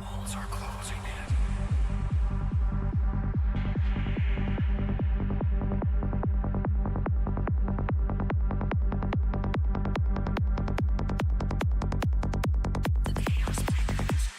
walls are closing in. The chaos thickens.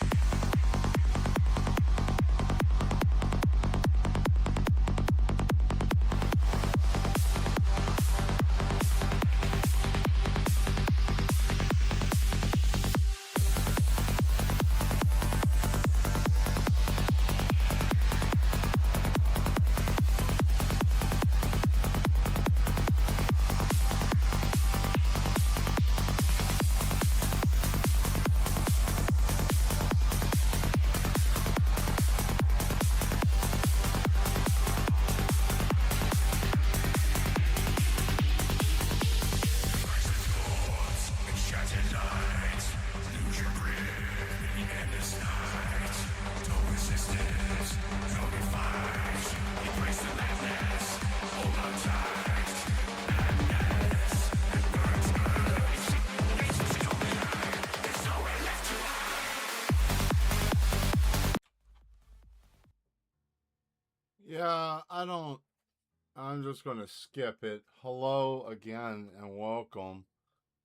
Yeah, I'm just going to skip it. Hello again and welcome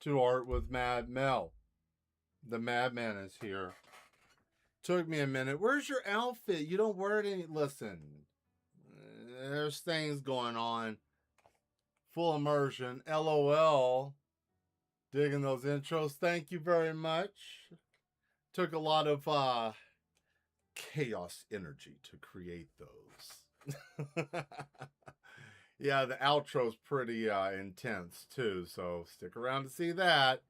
to Art with Mad Mel. The Madman is here. Took me a minute. Where's your outfit? You don't wear it any. Listen, there's things going on. Full immersion. LOL. Digging those intros. Thank you very much. Took a lot of chaos energy to create those. Yeah, the outro's pretty intense too, so stick around to see that.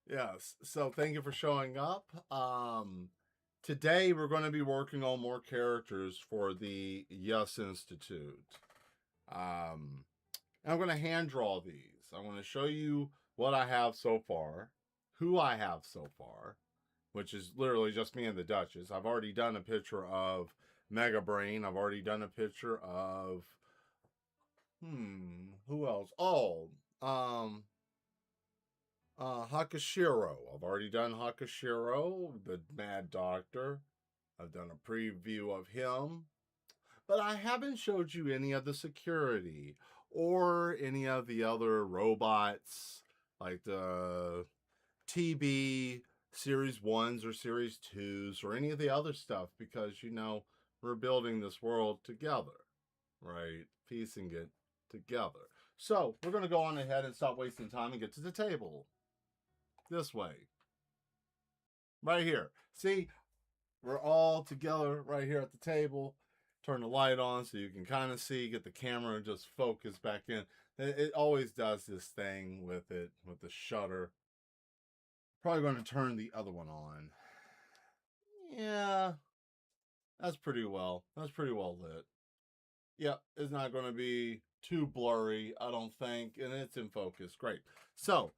Yes, so thank you for showing up. Today we're going to be working on more characters for the Yes Institute. I'm going to hand draw these. I'm going to show you what I have so far, who I have so far, which is literally just me and the Duchess. I've already done a picture of Mega Brain. I've already done a picture of who else? Oh, Hakashiro. I've already done Hakashiro, the Mad Doctor. I've done a preview of him. But I haven't showed you any of the security or any of the other robots, like the TB Series 1s or Series 2s or any of the other stuff, because, you know, we're building this world together, right? Piecing it together. So we're going to go on ahead and stop wasting time and get to the table. This way. Right here. See, we're all together right here at the table. Turn the light on so you can kind of see, get the camera and just focus back in. It always does this thing with it, with the shutter. Probably going to turn the other one on. Yeah, that's pretty well lit. Yep, it's not going to be too blurry, I don't think, and it's in focus. Great. So,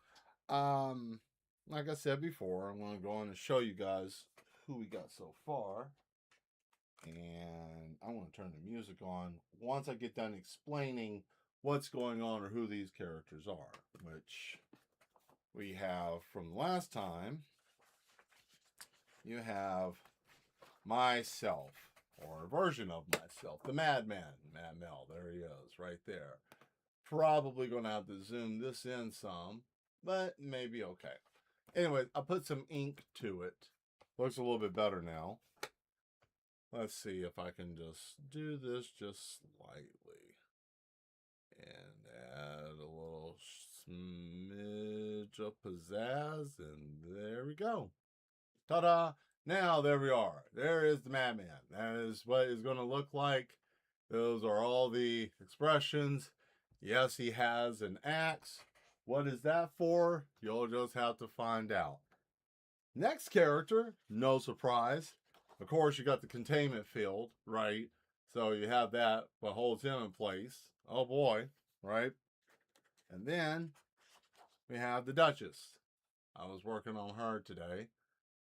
like I said before, I'm going to go on and show you guys who we got so far. And I want to turn the music on once I get done explaining what's going on or who these characters are, which we have from last time. You have myself, or a version of myself, the Madman, Mad Mel. There he is, right there. Probably going to have to zoom this in some, but maybe okay. Anyway, I put some ink to it. Looks a little bit better now. Let's see if I can just do this just slightly. And add a little smidge of pizzazz, and there we go. Ta-da! Now, there we are. There is the Madman. That is what it's going to look like. Those are all the expressions. Yes, he has an axe. What is that for? You'll just have to find out. Next character, no surprise. Of course, you got the containment field, right? So you have that, what holds him in place. Oh boy, right? And then we have the Duchess. I was working on her today,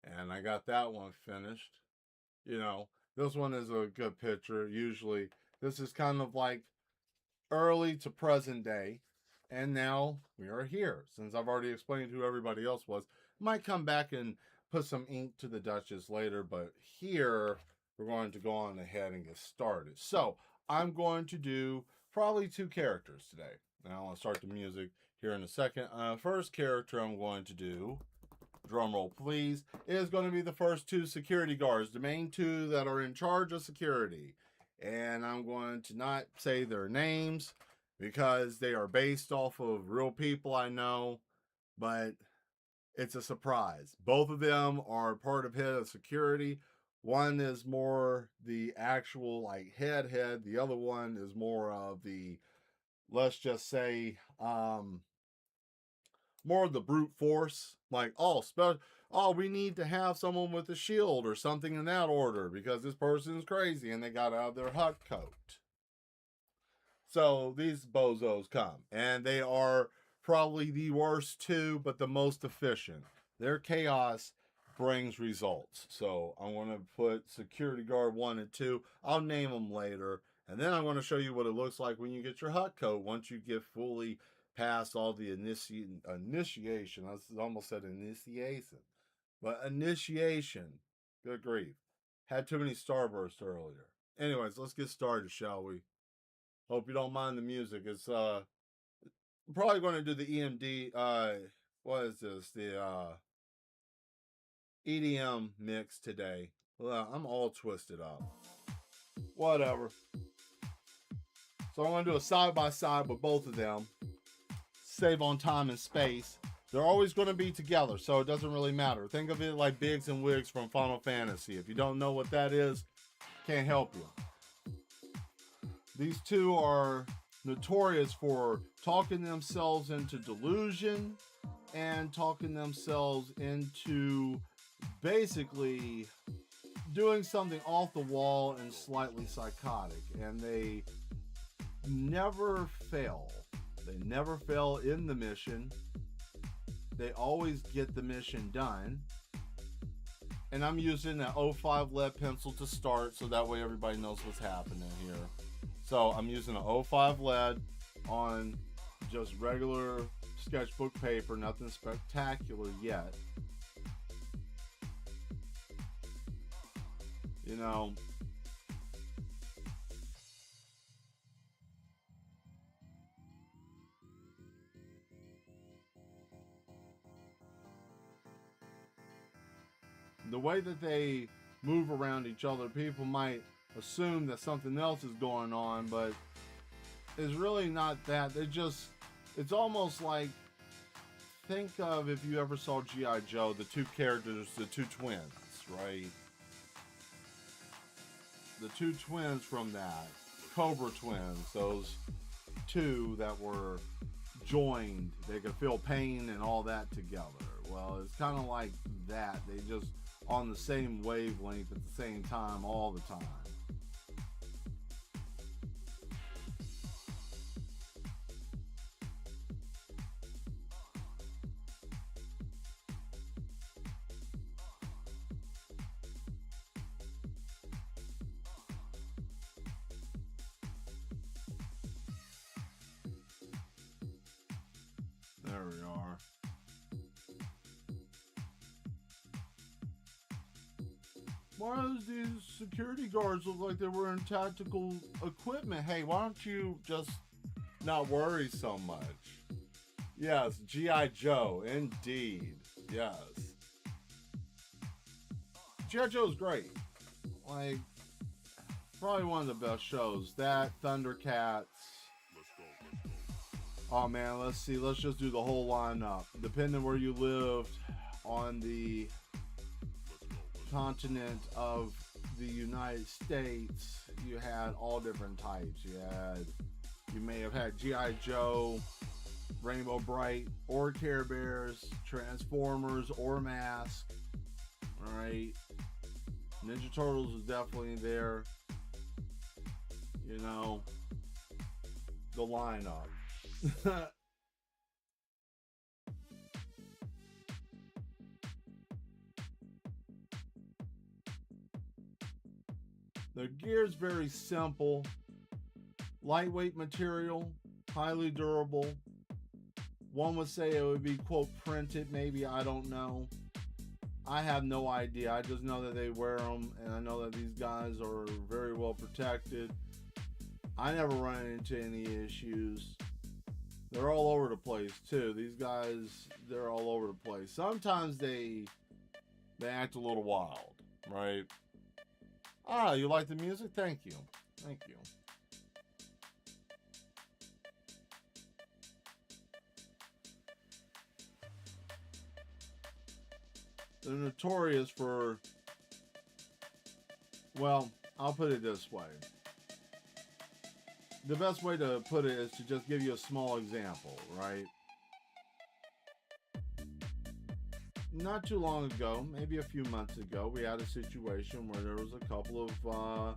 and I got that one finished. You know, this one is a good picture. Usually, this is kind of like early to present day. And now we are here. Since I've already explained who everybody else was, might come back and put some ink to the Duchess later, but here we're going to go on ahead and get started. So I'm going to do probably 2 characters today. Now I'll start the music here in a second. First character I'm going to do, drum roll please, is going to be the first 2 security guards, the main 2 that are in charge of security. And I'm going to not say their names because they are based off of real people I know, but it's a surprise. Both of them are part of head of security. One is more the actual like head. The other one is more of the, let's just say, more of the brute force. Like, oh, we need to have someone with a shield or something in that order because this person's crazy and they got out of their hut coat. So these bozos come, and they are probably the worst 2, but the most efficient. Their chaos brings results. So I'm going to put security guard 1 and 2. I'll name them later. And then I'm going to show you what it looks like when you get your hut coat once you get fully past all the initiation. I almost said initiation. But initiation. Good grief. Had too many starbursts earlier. Anyways, let's get started, shall we? Hope you don't mind the music. It's probably going to do the EMD. What is this? The EDM mix today. Well, I'm all twisted up. Whatever. So I'm going to do a side by side with both of them. Save on time and space. They're always going to be together, so it doesn't really matter. Think of it like Biggs and Wiggs from Final Fantasy. If you don't know what that is, can't help you. These 2 are notorious for talking themselves into delusion and talking themselves into basically doing something off the wall and slightly psychotic. And they never fail. They never fail in the mission. They always get the mission done. And I'm using an 05 lead pencil to start so that way everybody knows what's happening here. So I'm using an 05 lead on just regular sketchbook paper, nothing spectacular yet. You know, the way that they move around each other, people might assume that something else is going on, but it's really not that. It's almost like, think of if you ever saw G.I. Joe, the 2 characters, the 2 twins, right? The 2 twins from that, Cobra twins, those 2 that were joined, they could feel pain and all that together. Well, it's kind of like that. They just on the same wavelength at the same time all the time. There we are. Why does these security guards look like they were in tactical equipment? Hey, why don't you just not worry so much? Yes, G.I. Joe, indeed. Yes. G.I. Joe's great. Like, probably one of the best shows. That, Thundercats. Oh man, let's see. Let's just do the whole lineup. Depending where you lived on the continent of the United States, you had all different types. You may have had G.I. Joe, Rainbow Bright, or Care Bears, Transformers, or Mask. Alright. Ninja Turtles is definitely there. You know, the lineup. The gear's very simple, lightweight material, highly durable. One would say it would be, quote, printed, maybe, I don't know. I have no idea. I just know that they wear them, and I know that these guys are very well protected. I never run into any issues. They're all over the place too. These guys, they're all over the place. Sometimes they act a little wild, right? Ah, you like the music? Thank you. Thank you. They're notorious for, well, I'll put it this way. The best way to put it is to just give you a small example, right? Not too long ago, maybe a few months ago, we had a situation where there was a couple of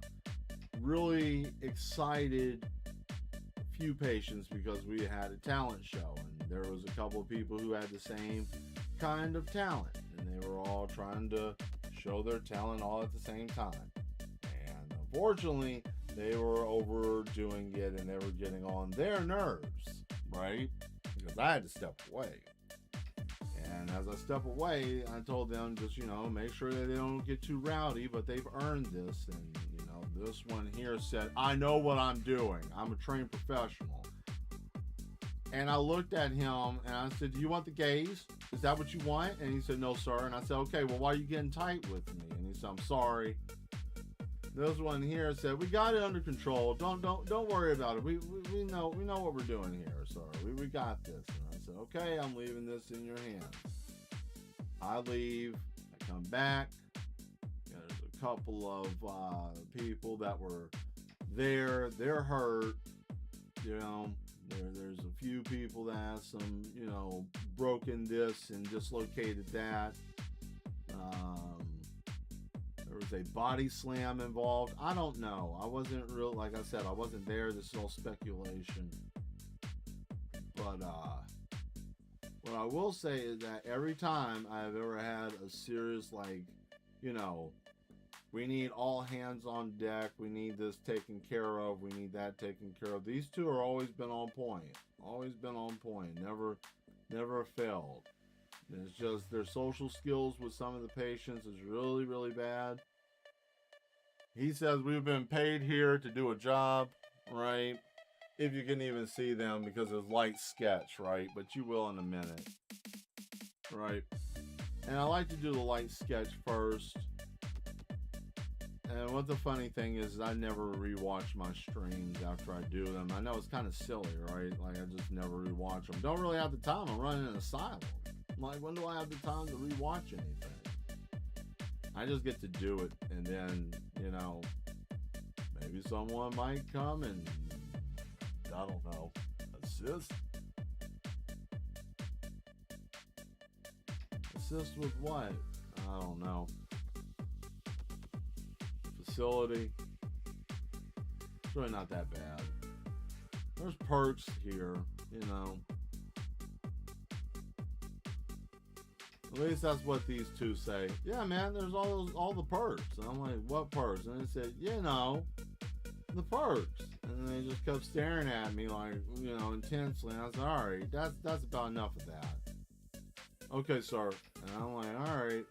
really excited few patients because we had a talent show, and there was a couple of people who had the same kind of talent, and they were all trying to show their talent all at the same time. And unfortunately, they were overdoing it, and they were getting on their nerves, right? Because I had to step away. And as I step away, I told them just, make sure that they don't get too rowdy, but they've earned this. And, this one here said, I know what I'm doing. I'm a trained professional. And I looked at him and I said, do you want the gaze? Is that what you want? And he said, no, sir. And I said, okay, well, why are you getting tight with me? And he said, I'm sorry. This one here said, we got it under control. Don't worry about it. We know what we're doing here, sir. We got this. And I said, okay, I'm leaving this in your hands. I leave. I come back. There's a couple of people that were there. They're hurt. There's a few people that have some, broken this and dislocated that. There was a body slam involved. I don't know. I wasn't real, like I said, I wasn't there. This is all speculation. But what I will say is that every time I've ever had a serious, we need all hands on deck, we need this taken care of, we need that taken care of. These two are always been on point. Always been on point. Never failed. It's just their social skills with some of the patients is really, really bad. He says we've been paid here to do a job, right? If you can even see them because it's light sketch, right? But you will in a minute, right? And I like to do the light sketch first. And what the funny thing is I never rewatch my streams after I do them. I know it's kind of silly, right? Like I just never rewatch them. Don't really have the time. I'm running an asylum. I'm like, when do I have the time to rewatch anything? I just get to do it, and then, maybe someone might come and, I don't know, assist. Assist with what? I don't know. Facility. It's really not that bad. There's perks here, At least that's what these two say. Yeah, man, there's all the perks. And I'm like, what perks? And they said, the perks. And they just kept staring at me like, intensely. And I said, all right, that's about enough of that. Okay, sir. And I'm like, all right,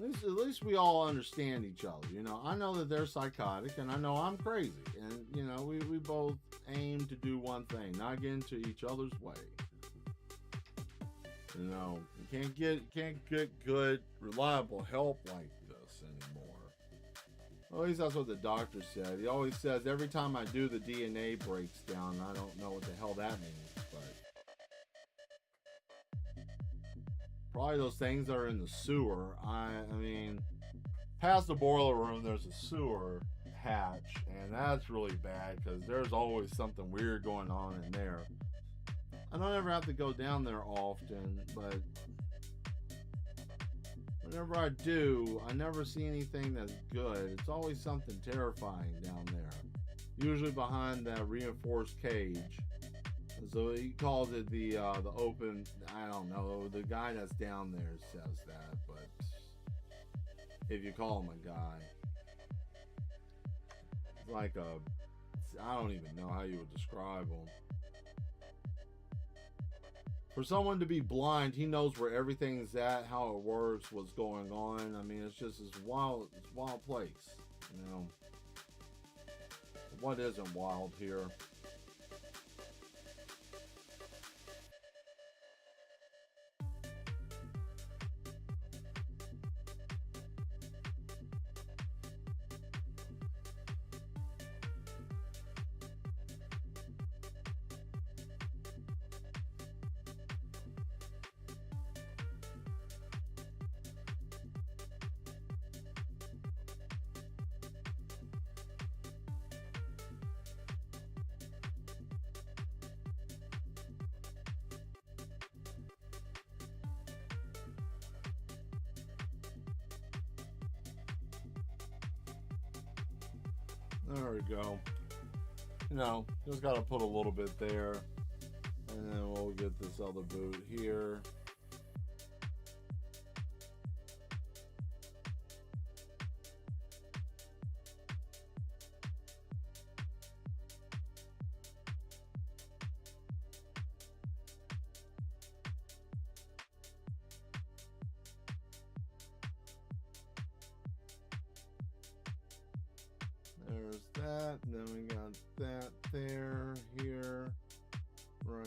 At least we all understand each other. I know that they're psychotic, and I know I'm crazy. And, we both aim to do one thing, not get into each other's way. You can't get good, reliable help like this anymore. Well, at least that's what the doctor said. He always says every time I do the DNA breaks down, I don't know what the hell that means, but probably those things that are in the sewer. I mean, past the boiler room, there's a sewer hatch, and that's really bad because there's always something weird going on in there. I don't ever have to go down there often, but whenever I do, I never see anything that's good. It's always something terrifying down there. Usually behind that reinforced cage. And so he calls it the open, I don't know, the guy that's down there says that, but if you call him a guy. It's like I don't even know how you would describe him. For someone to be blind, he knows where everything's at, how it works, what's going on. I mean, it's just this wild place, you know. What isn't wild here? There we go. You know, just got to put a little bit there. And then we'll get this other boot here. There's that, and then we got that there, here, right.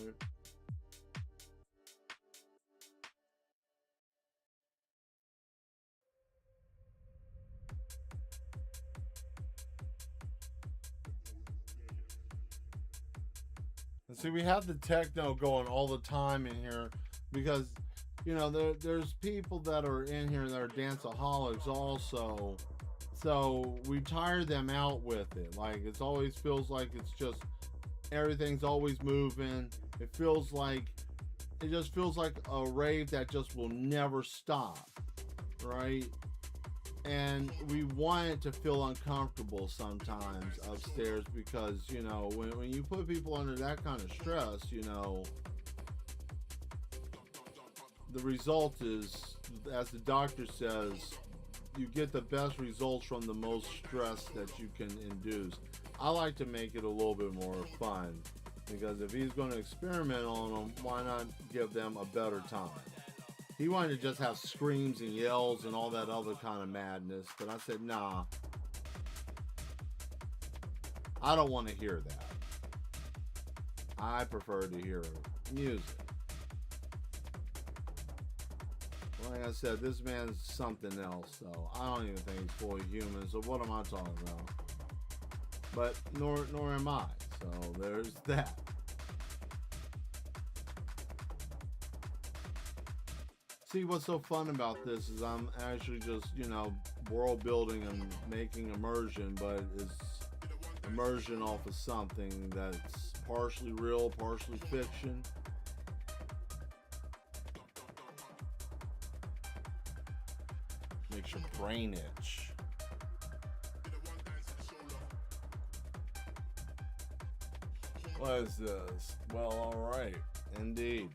And see, we have the techno going all the time in here because, you know, there's people that are in here that are danceaholics also. So we tire them out with it. Like, it always feels like it's just, everything's always moving. It just feels like a rave that just will never stop, right? And we want it to feel uncomfortable sometimes upstairs because, you know, when you put people under that kind of stress, you know, the result is, as the doctor says, you get the best results from the most stress that you can induce. I like to make it a little bit more fun because if he's going to experiment on them, why not give them a better time? He wanted to just have screams and yells and all that other kind of madness, but I said, nah, I don't want to hear that. I prefer to hear music. Like I said, this man's something else, so I don't even think he's fully human, so what am I talking about? But nor am I, so there's that. See, what's so fun about this is I'm actually just, you know, world building and making immersion, but it's immersion off of something that's partially real, partially fiction. Makes your brain itch. What is this? Well, alright. Indeed.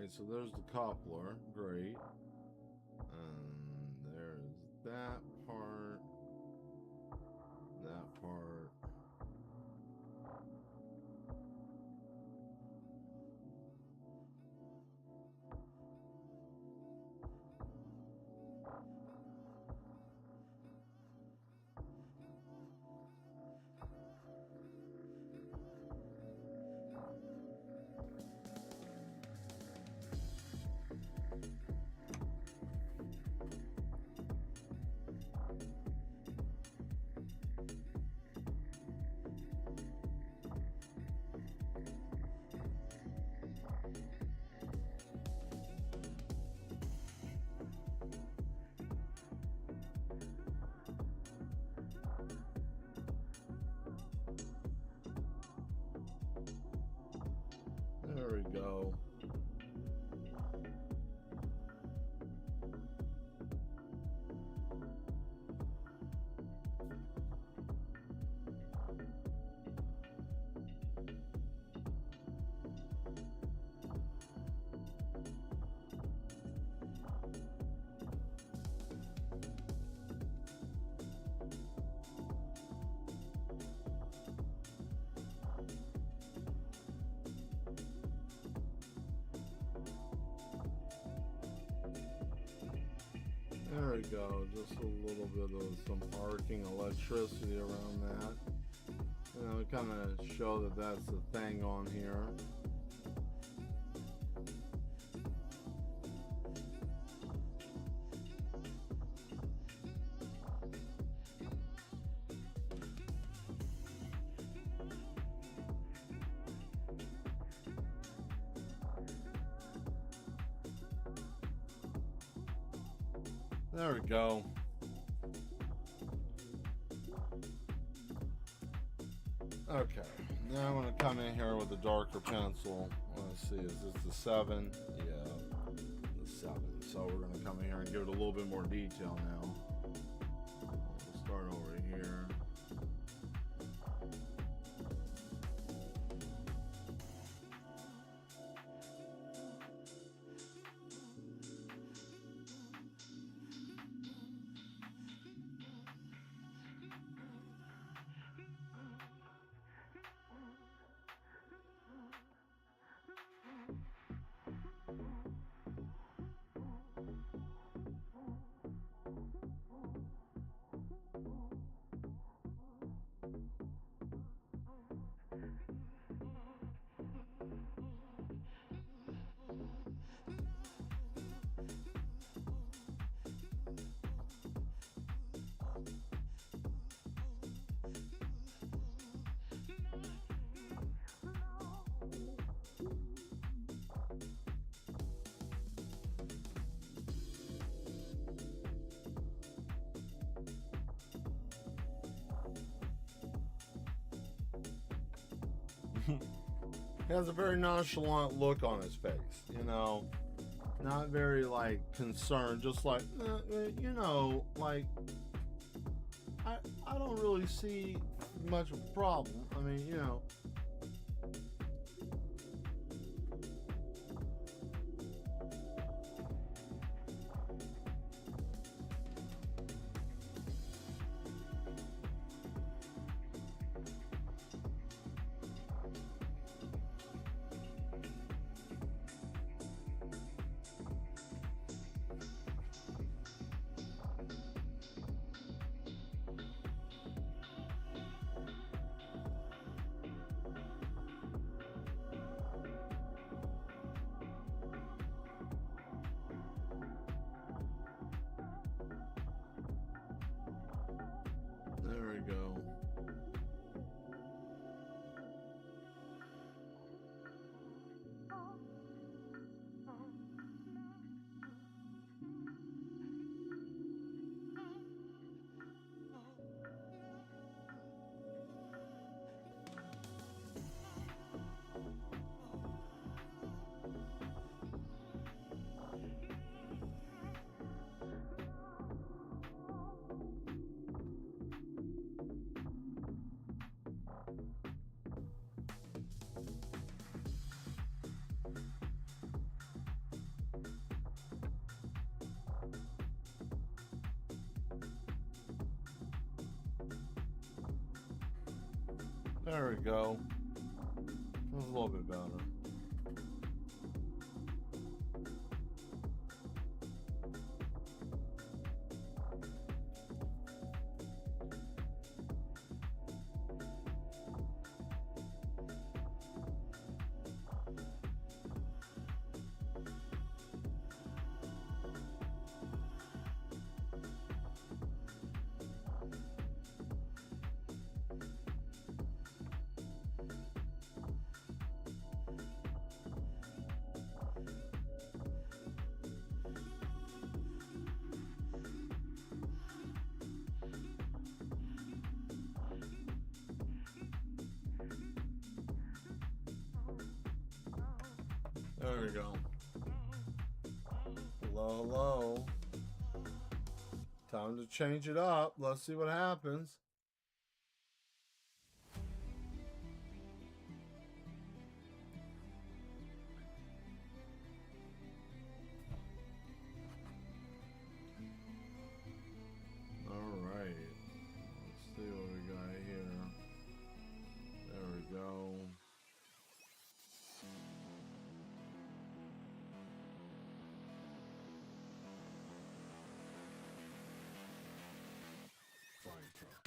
Alright, so there's the coupler. Great. And there's that part. That part. There we go. There we go, just a little bit of some arcing electricity around that. You know, kind of show that that's the thing on here. There we go. Okay, now I'm going to come in here with a darker pencil. Let's see, is this the 7? Yeah, the 7. So we're going to come in here and give it a little bit more detail now. We'll start over here. He has a very nonchalant look on his face, you know, not very like concerned, just like you know, like I don't really see much of a problem. I mean, you know. There we go. There we go. That's a little bit better. There we go. Low, low. Time to change it up. Let's see what happens. All right. Let's see what we got here. There we go. Fine truck.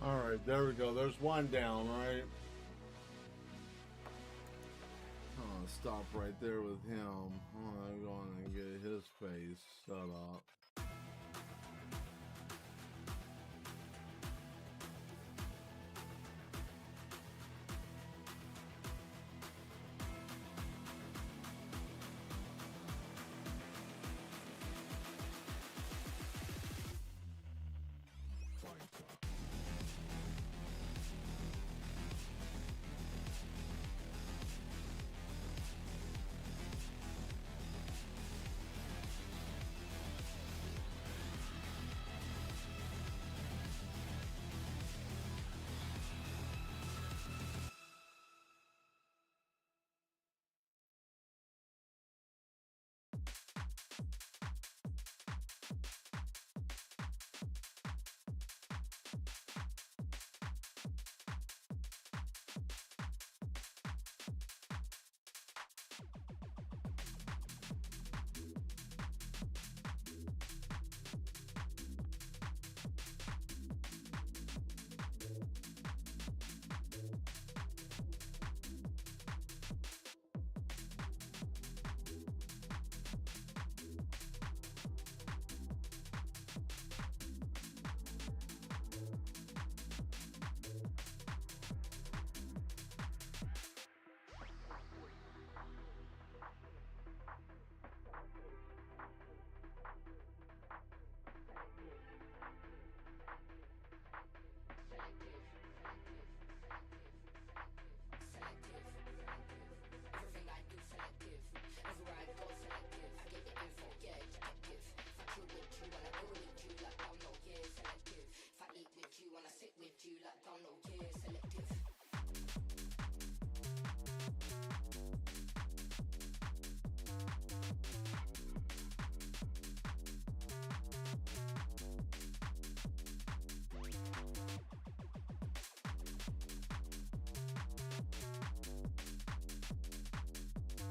All right, there we go. There's one down, right? Oh, stop right there with him. I'm going to get his face set up.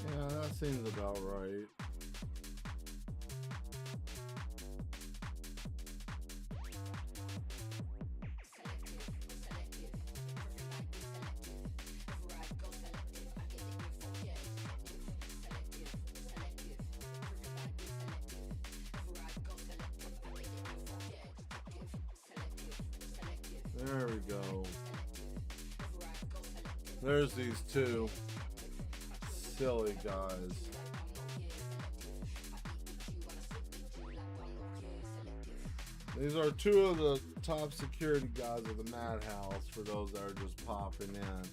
Yeah, that seems about right. There we go. There's these two silly guys. These are two of the top security guys of the Madhouse, for those that are just popping in.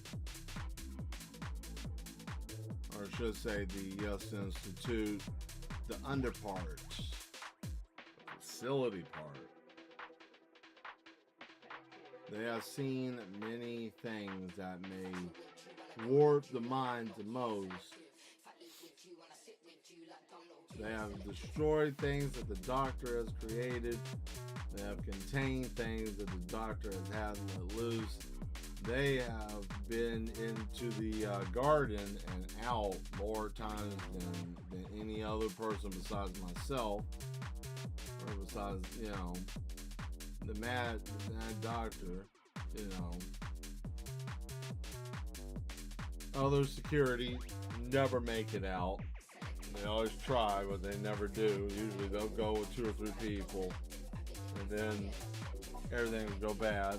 Or I should say the Yes Institute, the underparts, facility part. They have seen many things that may warp the minds of most. They have destroyed things that the Doctor has created. They have contained things that the Doctor has had let loose. They have been into the garden and out more times than any other person besides myself, or besides, the mad Doctor, Other security never make it out. They always try, but they never do. Usually they'll go with 2 or 3 people, and then everything will go bad.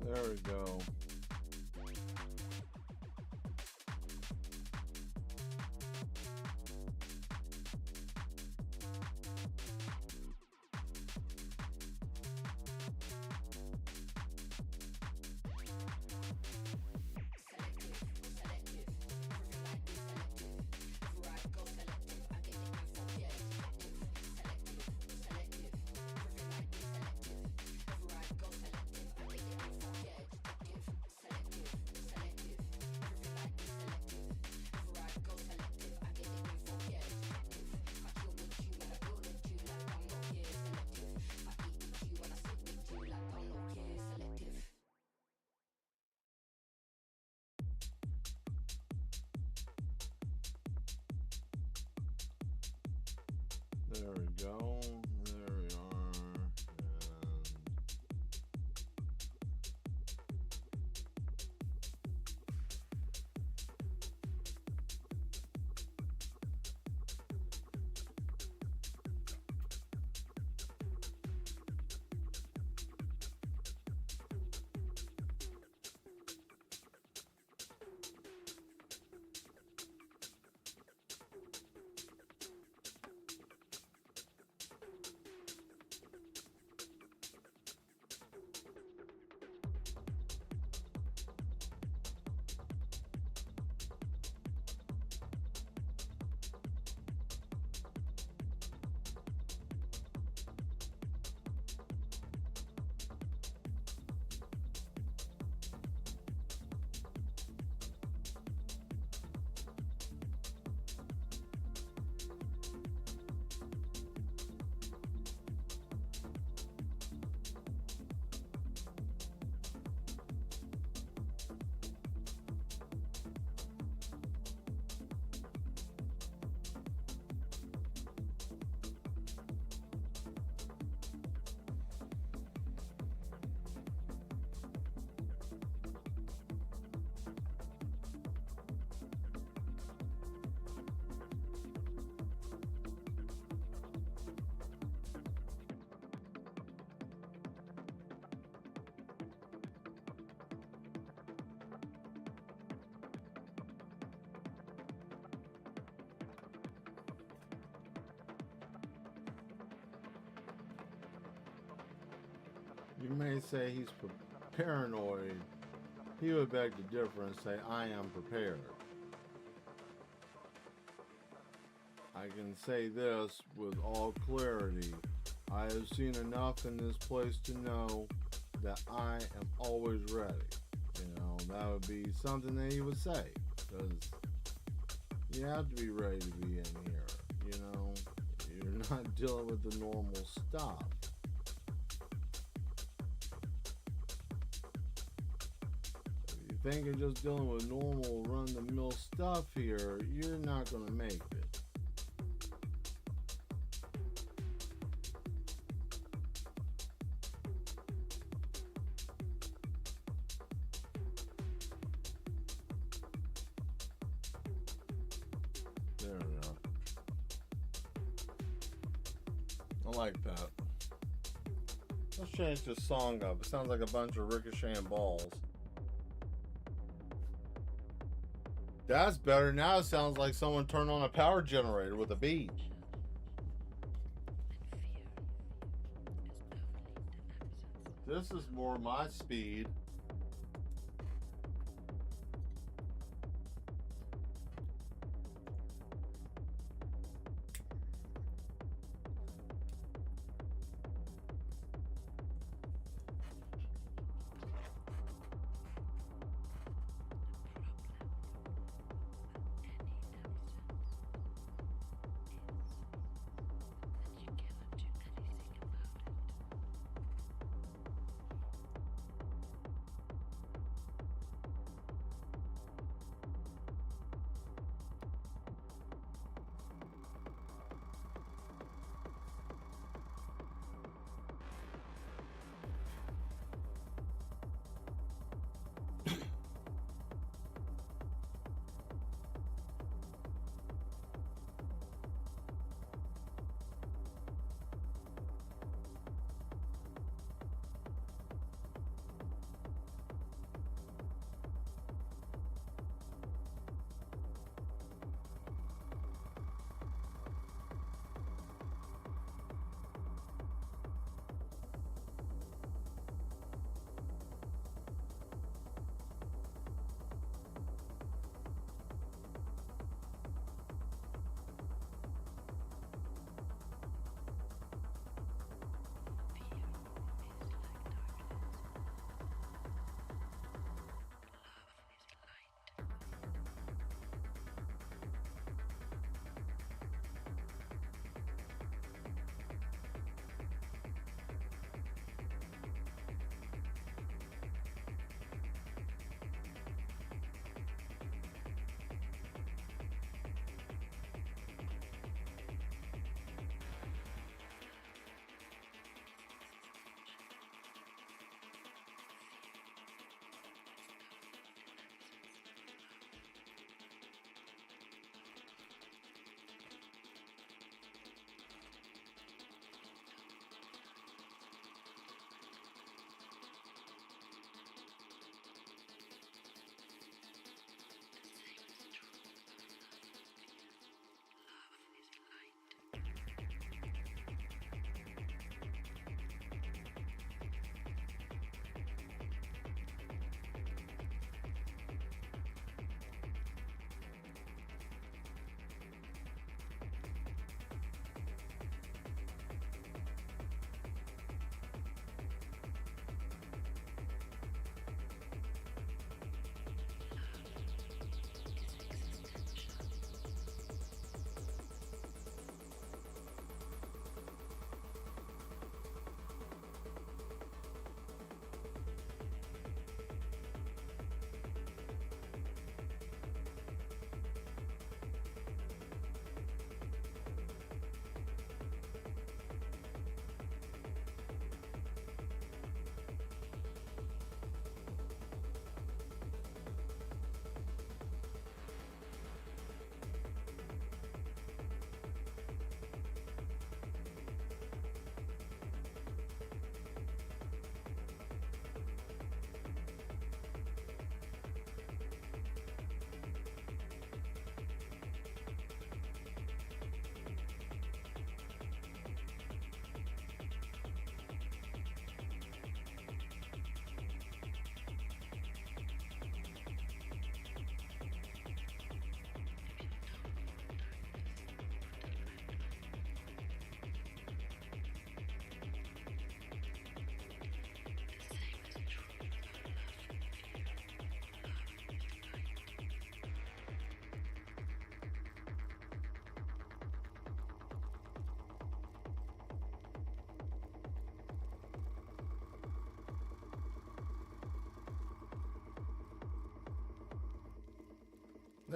There we go. There we go. There we are. you may say he's paranoid. He would beg to differ and say, I am prepared. I can say this with all clarity. I have seen enough in this place to know that I am always ready. You know, that would be something that he would say. Because you have to be ready to be in here. You know, you're not dealing with the normal stuff. If you think you're just dealing with normal run-the-mill stuff here, you're not going to make it. There we go. I like that. Let's change this song up. It sounds like a bunch of ricocheting balls. That's better. Now it sounds like someone turned on a power generator with a beat. This is more my speed.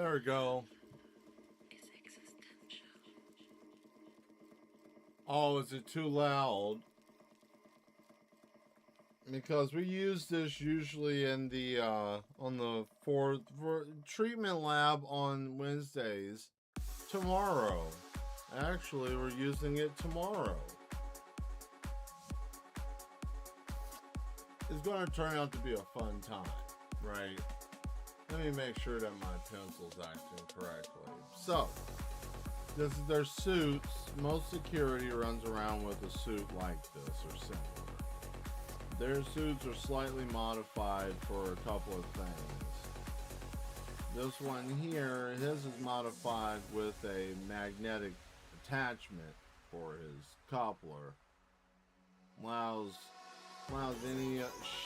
There we go. is existential. Oh, is it too loud? Because we use this usually in the on the for treatment lab on Wednesdays. Tomorrow, actually, we're using it tomorrow. It's going to turn out to be a fun time, right? Let me make sure that my pencil's acting correctly. So, this is their suits. Most security runs around with a suit like this or similar. Their suits are slightly modified for a couple of things. This one here, his is modified with a magnetic attachment for his coupler. Allows any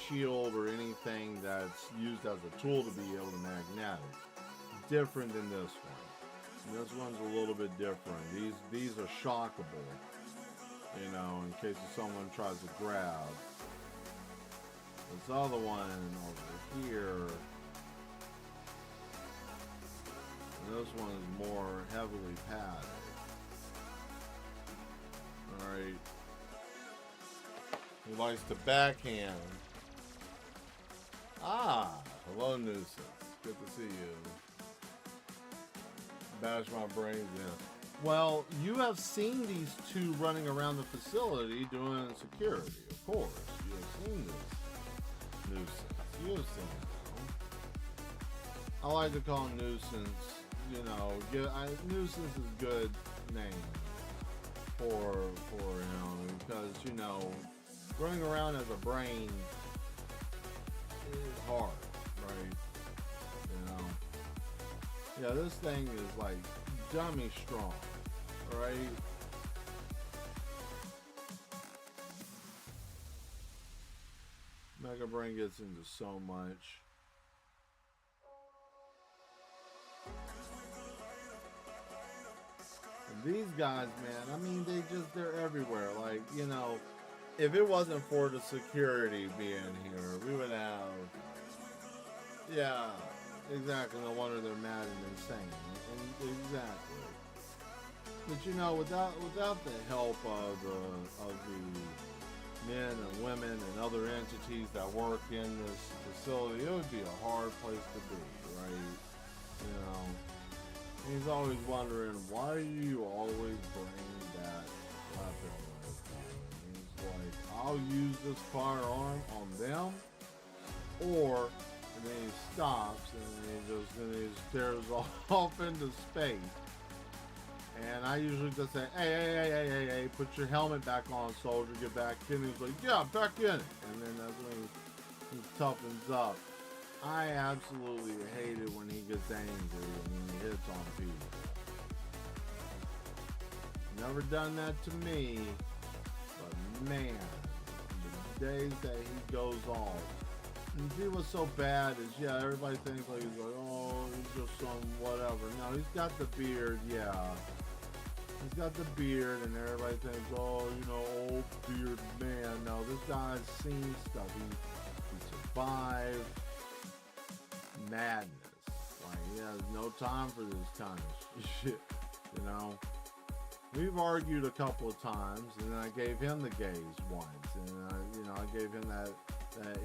shield or anything that's used as a tool to be able to magnetic. Different than this one. This one's a little bit different. These are shockable, you know, in case someone tries to grab. This other one over here, this one is more heavily padded. Alright. He likes to backhand. Ah, hello Nuisance. Good to see you. Bash my brains in. Well, you have seen these two running around the facility doing security, of course. You have seen this Nuisance. You have seen them. I like to call him Nuisance. You know, Nuisance is a good name for him because, you know, running around as a brain is hard, right? You know, yeah, this thing is like dummy strong, right? Mega Brain gets into so much. And these guys, man, I mean, they're everywhere. Like, you know, if it wasn't for the security being here, we would have, yeah, exactly. No wonder they're mad and insane. And exactly. But you know, without the help of the men and women and other entities that work in this facility, it would be a hard place to be, right? You know, he's always wondering, why do you always bring that weapon with you? He's like, I'll use this firearm on them, or, and then he stops and he stares off into space. And I usually just say, hey, put your helmet back on, soldier, get back in. He's like, yeah, back in it. And then that's when he toughens up. I absolutely hate it when he gets angry and he hits on people. Never done that to me, but man, the days that he goes off. And see what's so bad is, yeah, everybody thinks like he's like, oh, he's just some whatever. No, he's got the beard, yeah. He's got the beard, and everybody thinks, oh, you know, old beard man. No, this guy's seen stuff. He survived madness. Like, he has no time for this kind of shit, you know. We've argued a couple of times, and then I gave him the gaze once, and you know, I gave him that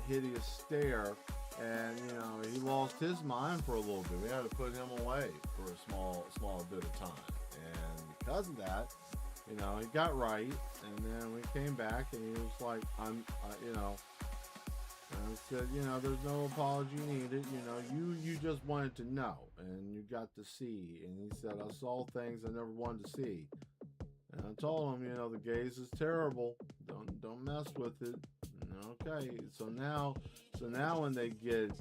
hideous stare, and you know, he lost his mind for a little bit. We had to put him away for a small bit of time, and because of that, you know, he got right, and then we came back, and he was like, you know, and I said, you know, there's no apology needed. You know, you just wanted to know, and you got to see. And he said, I saw things I never wanted to see. And I told him, you know, the gaze is terrible. Don't mess with it. Okay, so now when they get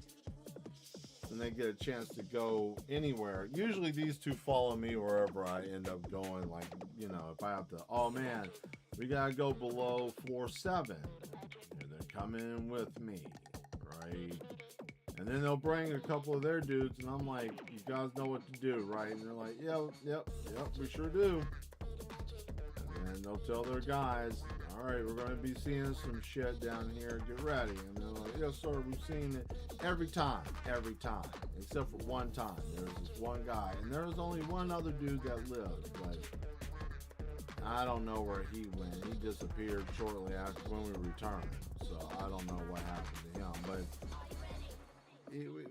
a chance to go anywhere, usually these two follow me wherever I end up going. Like, you know, if I have to, oh man, we gotta go below floor 7, and they're coming in with me, right? And then they'll bring a couple of their dudes, and I'm like, you guys know what to do, right? And they're like, yep, we sure do. And And they'll tell their guys, all right, we're going to be seeing some shit down here. Get ready. And they're like, yes, sir, we've seen it every time. Except for one time. There was this one guy. And there was only one other dude that lived. But I don't know where he went. He disappeared shortly after when we returned. So I don't know what happened to him. But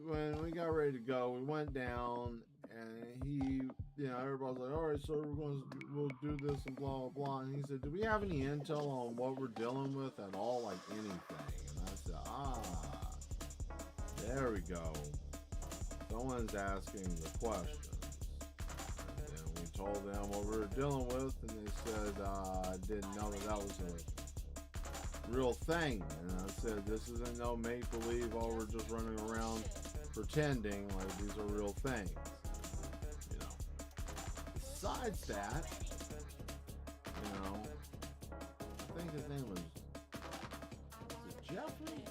when we got ready to go, we went down. And he, everybody's like, all right, sir, we'll do this and blah, blah, blah. And he said, do we have any intel on what we're dealing with at all? Like anything? And I said, there we go. Someone's asking the questions. And then we told them what we were dealing with, and they said, I didn't know that was a real thing. And I said, this isn't no make-believe, we're just running around pretending like these are real things. Besides that, I think his name was it Jeffrey?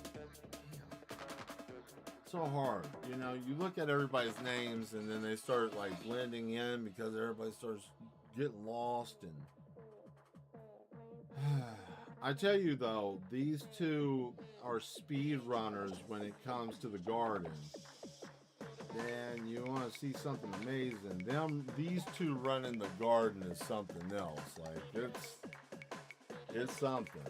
So hard. You look at everybody's names and then they start like blending in because everybody starts getting lost. And I tell you though, these two are speed runners when it comes to the garden. And you want to see something amazing. These two running the garden is something else. Like it's something.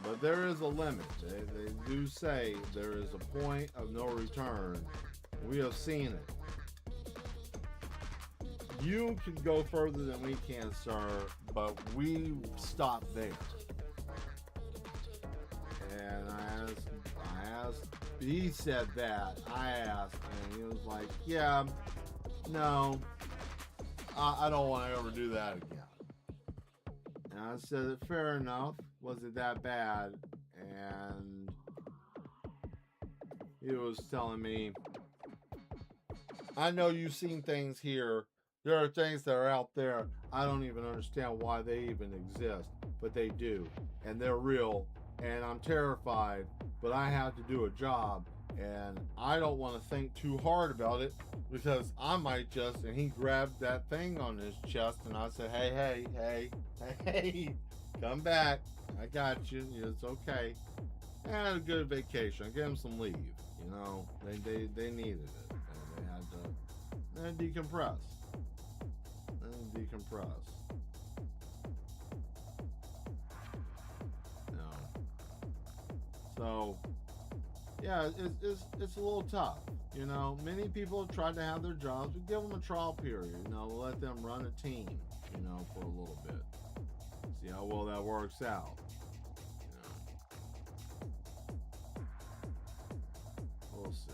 But there is a limit. They do say there is a point of no return. We have seen it. You can go further than we can, sir, but we stop there. And I asked. He said that. I asked, and he was like, yeah, no, I don't want to ever do that again. And I said, fair enough. Was it that bad? And he was telling me, I know you've seen things here. There are things that are out there. I don't even understand why they even exist, but they do. And they're real. And I'm terrified, but I have to do a job, and I don't want to think too hard about it because I might just, and he grabbed that thing on his chest, and I said, hey, come back. I got you. It's okay. I had a good vacation. I gave him some leave. They needed it. And they had to decompress. So, yeah, it's a little tough. Many people have tried to have their jobs. We give them a trial period, let them run a team, for a little bit. See how well that works out. We'll see.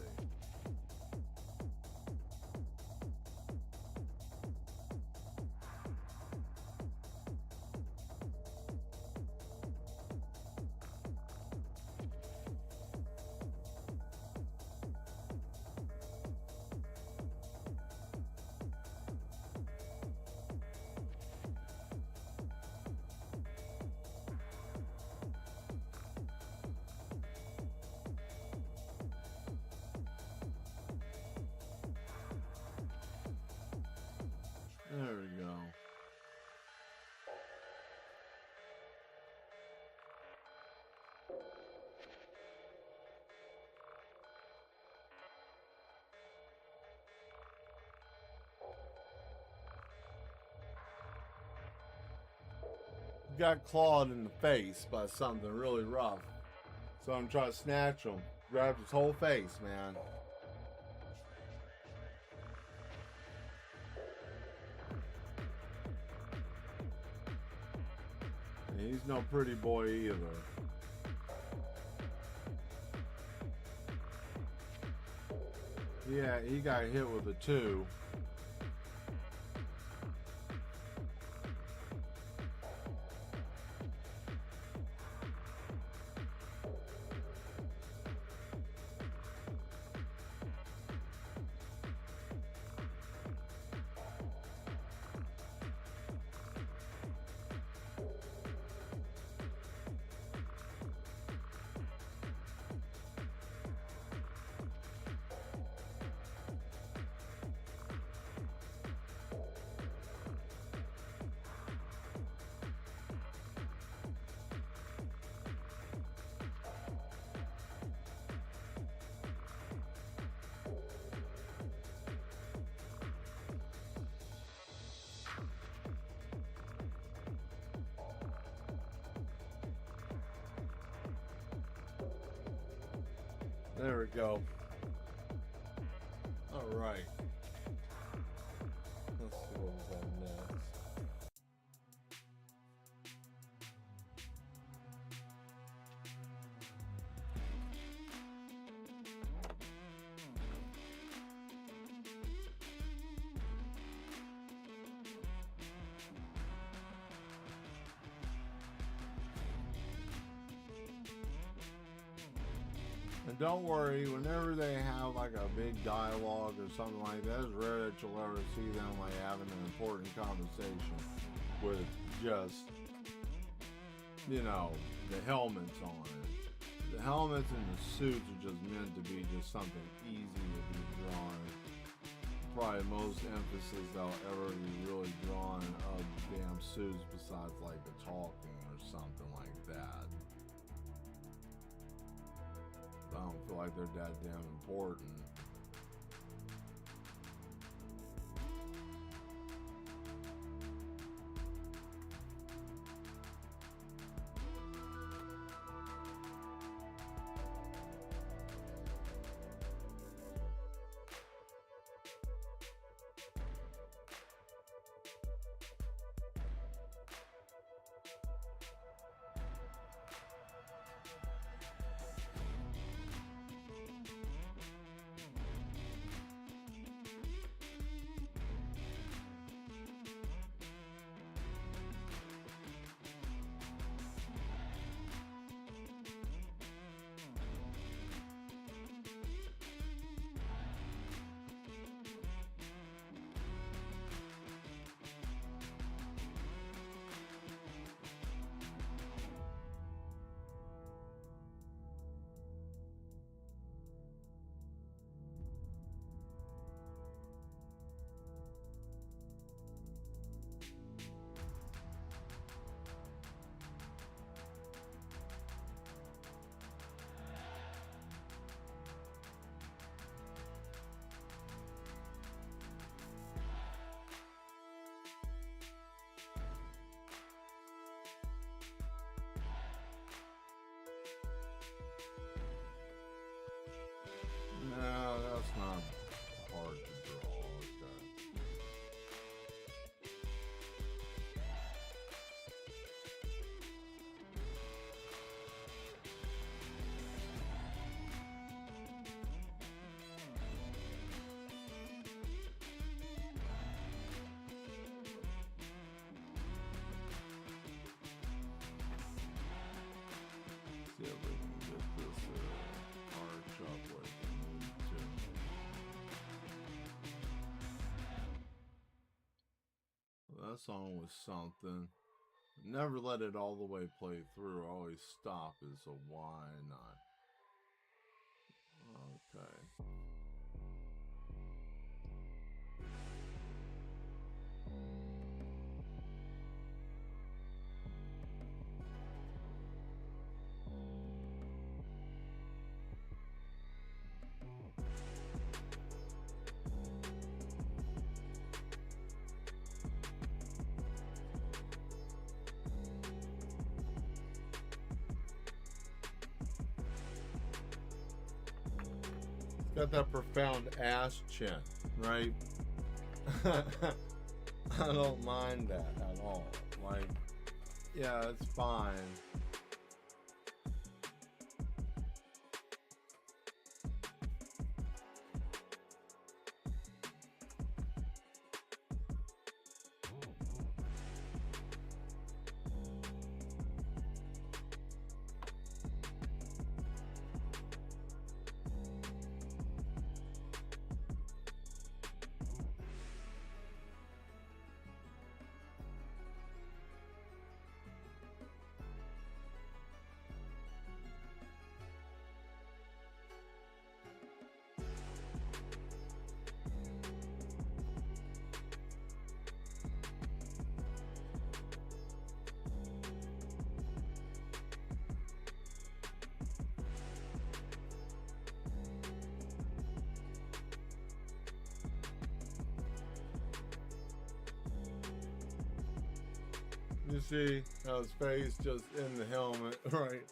There we go. Got clawed in the face by something really rough. So I'm trying to snatch him. Grabbed his whole face, man. He's no pretty boy either. Yeah, he got hit with a 2. There we go. All right. Let's see what we got next. And don't worry, whenever they have like a big dialogue or something like that, it's rare that you'll ever see them like having an important conversation with just, you know, the helmets on it. The helmets and the suits are just meant to be just something easy to be drawn. Probably most emphasis they'll ever be really drawn of damn suits besides like the talking or something like that. I don't feel like they're that damn important. No, that's not hard to draw. Okay. See if we can get this arch up like we need to. That song was something. Never let it all the way play through. Always stop it, so why not? Okay. Got that profound ass chin, right? I don't mind that at all. Like, yeah, it's fine. You see how his face just in the helmet, right?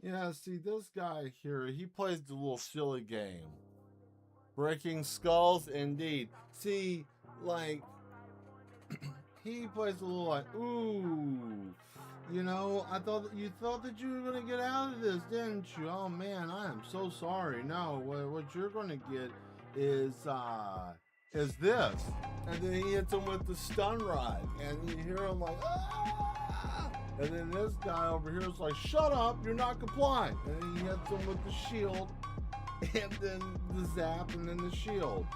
Yeah, see, this guy here, he plays the little silly game. Breaking skulls, indeed. See, like, he plays a little like, ooh, you know, you thought that you were gonna get out of this, didn't you? Oh man, I am so sorry. No, what you're gonna get is this, and then he hits him with the stun rod, and you hear him like, ah! And then this guy over here is like, shut up, you're not complying, and then he hits him with the shield, and then the zap, and then the shield.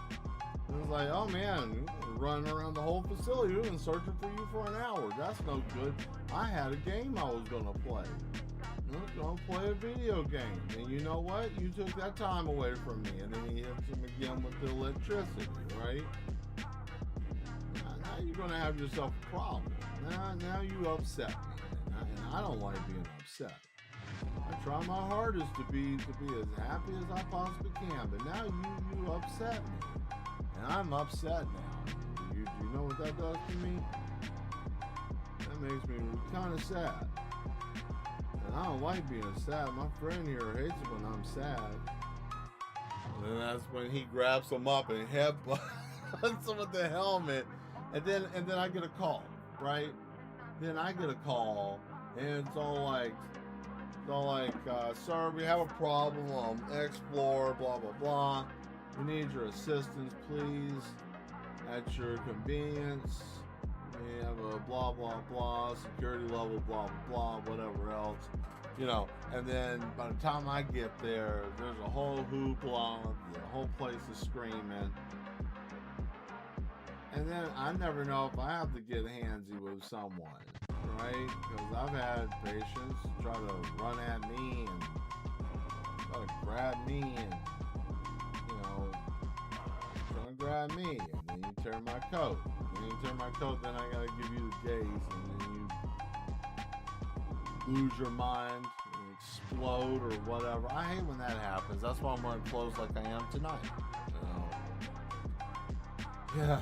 It was like, oh man, running around the whole facility. We've been searching for you for an hour. That's no good. I had a game I was going to play. I was going to play a video game. And you know what? You took that time away from me. And then he hits him again with the electricity, right? Now you're going to have yourself a problem. Now you upset me. And I don't like being upset. I try my hardest to be as happy as I possibly can. But now you upset me. And I'm upset now. Do you know what that does to me? That makes me kind of sad. And I don't like being sad. My friend here hates it when I'm sad. And then that's when he grabs him up and headbutts him with the helmet. And then I get a call, right? Then I get a call, and it's all like, sir, we have a problem. Explore, blah blah blah. We need your assistance, please. At your convenience. We have a blah blah blah, security level, blah blah blah, whatever else. You know, and then by the time I get there, there's a whole hoopla, the whole place is screaming. And then I never know if I have to get handsy with someone, right? Because I've had patients try to run at me and try to grab me and, you know, try to grab me. And then you tear my coat. And then you tear my coat, then I gotta give you the gaze. And then you lose your mind and explode or whatever. I hate when that happens. That's why I'm wearing clothes like I am tonight. You know? Yeah.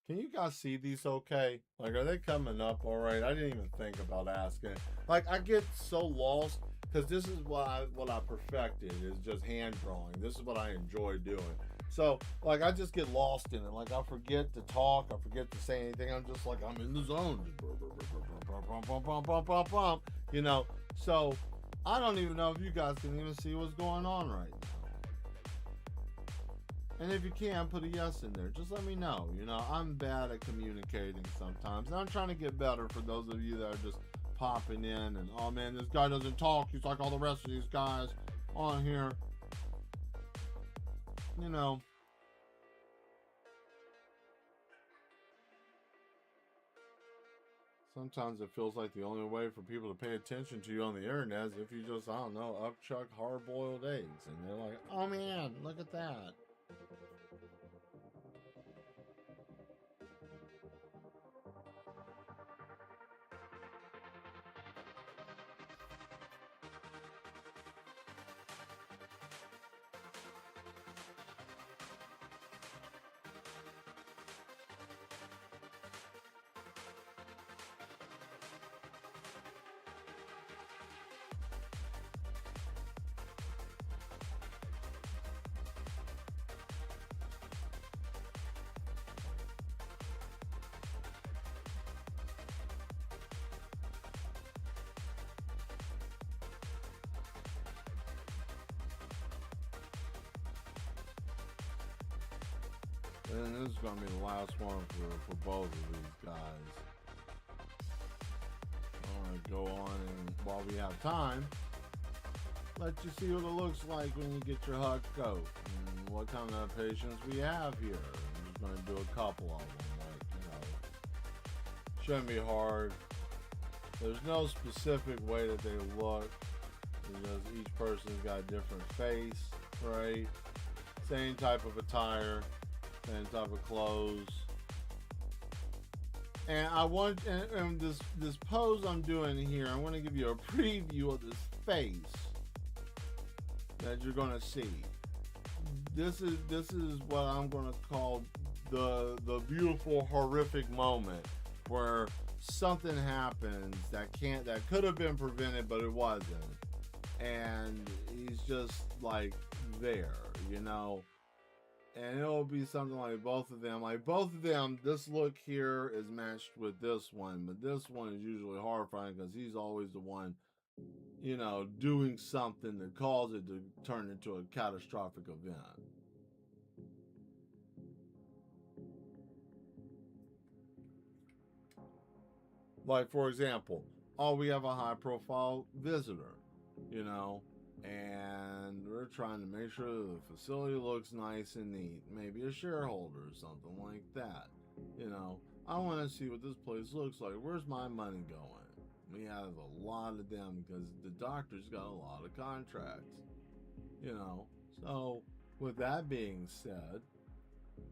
Can you guys see these okay? Like, are they coming up all right? I didn't even think about asking. Like, I get so lost because this is what I perfected is just hand drawing. This is what I enjoy doing. So, like, I just get lost in it. Like, I forget to talk. I forget to say anything. I'm just like, I'm in the zone. You know? So, I don't even know if you guys can even see what's going on right now. And if you can, put a yes in there. Just let me know. You know, I'm bad at communicating sometimes. And I'm trying to get better for those of you that are just popping in and, oh man, this guy doesn't talk. He's like all the rest of these guys on here. You know. Sometimes it feels like the only way for people to pay attention to you on the internet is if you just, I don't know, upchuck hard-boiled eggs. And they're like, oh man, look at that. And this is going to be the last one for both of these guys. I want to go on and, while we have time, let you see what it looks like when you get your HUD coat and what kind of patients we have here. I'm just going to do a couple of them. Like, you know, shouldn't be hard. There's no specific way that they look because each person's got a different face, right? Same type of attire. Same type of clothes, and I want and this pose I'm doing here. I want to give you a preview of this face that you're gonna see. This is what I'm gonna call the beautiful horrific moment where something happens that could have been prevented, but it wasn't, and he's just like there, you know. And it'll be something like both of them, this look here is matched with this one, but this one is usually horrifying because he's always the one, you know, doing something that causes it to turn into a catastrophic event. Like, for example, we have a high profile visitor, you know, and we're trying to make sure the facility looks nice and neat. Maybe a shareholder or something like that. You know, I want to see what this place looks like. Where's my money going? We have a lot of them because the doctor's got a lot of contracts. You know, so with that being said,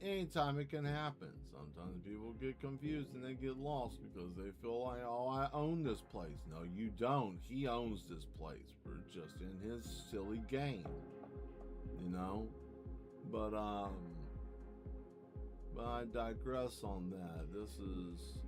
anytime it can happen. Sometimes people get confused and they get lost because they feel like, oh, I own this place. No, you don't. He owns this place. We're just in his silly game, you know. But I digress on that. This is.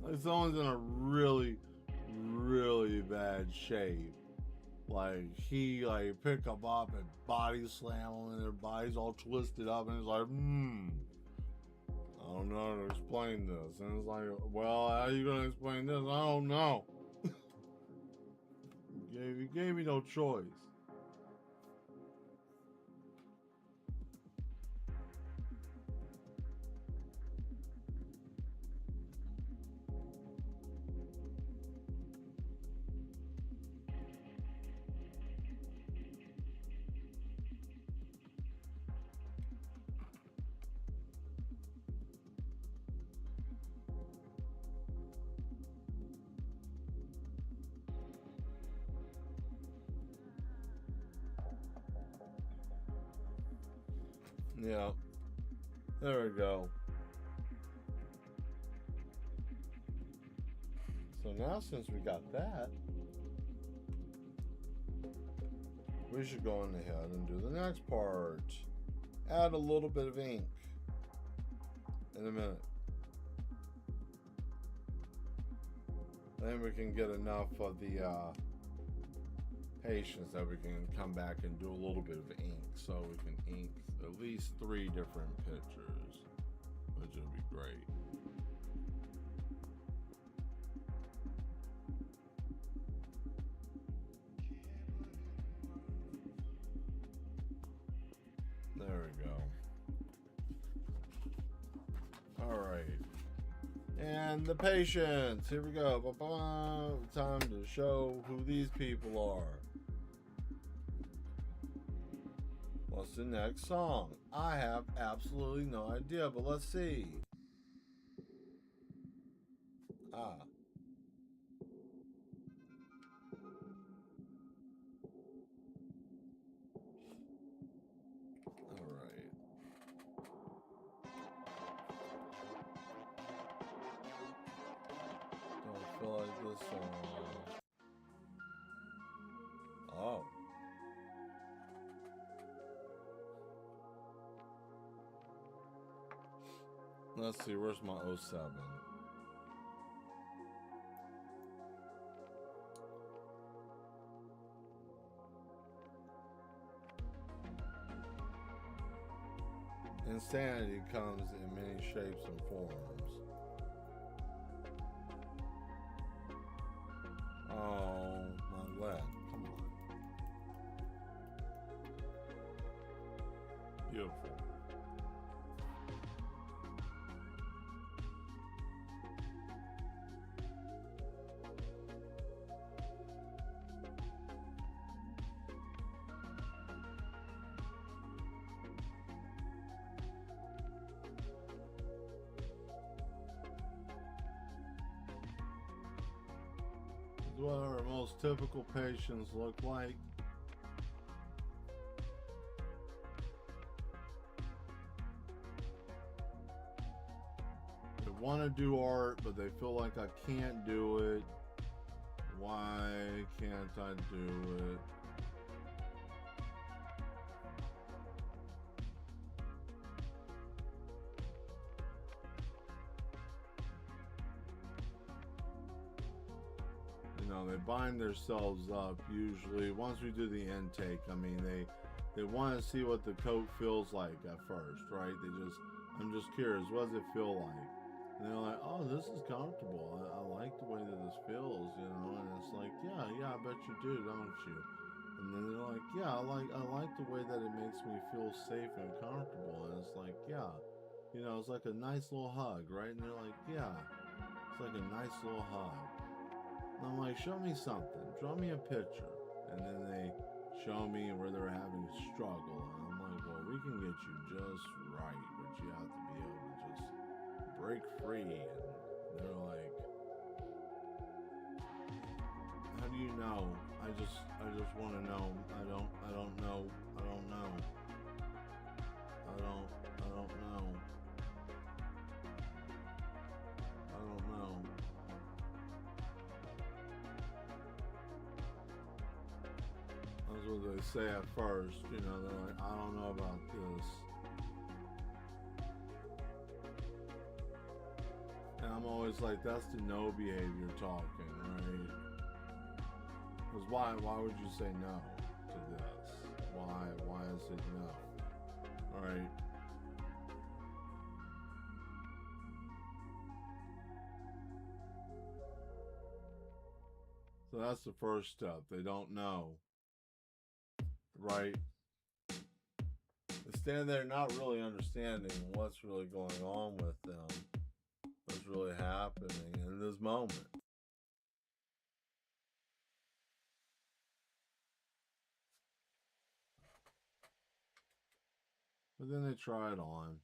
Like someone's in a really, really bad shape. Like he pick them up and body slam them, and their body's all twisted up, and it's like, I don't know how to explain this. And it's like, well, how are you gonna explain this? I don't know. You gave me no choice. Yeah. There we go. So now since we got that, we should go on ahead and do the next part. Add a little bit of ink in a minute. Then we can get enough of the patience that we can come back and do a little bit of ink. So we can ink at least 3 different pictures, which would be great. There we go. All right. And the patience. Here we go. Ba-ba. Time to show who these people are. What's the next song? I have absolutely no idea, but let's see. Ah. All right. Don't feel like this song. Oh. Let's see, where's my 07? Insanity comes in many shapes and forms. Oh, my lead. Come on. Beautiful. What our most typical patients look like. They want to do art, but they feel like I can't do it. Why can't I do it? They bind themselves up usually once we do the intake. I mean, they want to see what the coat feels like at first, right? I'm just curious, what does it feel like? And they're like, oh, this is comfortable. I like the way that this feels, and it's like, yeah, I bet you do, don't you? And then they're like, yeah, I like the way that it makes me feel safe and comfortable. And it's like, yeah, it's like a nice little hug, right? And they're like, yeah, it's like a nice little hug. And I'm like, show me something. Draw me a picture. And then they show me where they're having a struggle. And I'm like, well, we can get you just right, but you have to be able to just break free. And they're like, how do you know? I just want to know. I don't know. I don't know. I don't know. I don't know. That's what they say at first, they're like, I don't know about this. And I'm always like, that's the no behavior talking, right? Because why would you say no to this? Why is it no? Alright. So that's the first step. They don't know. Right? They stand there not really understanding what's really going on with them. What's really happening in this moment. But then they try it on.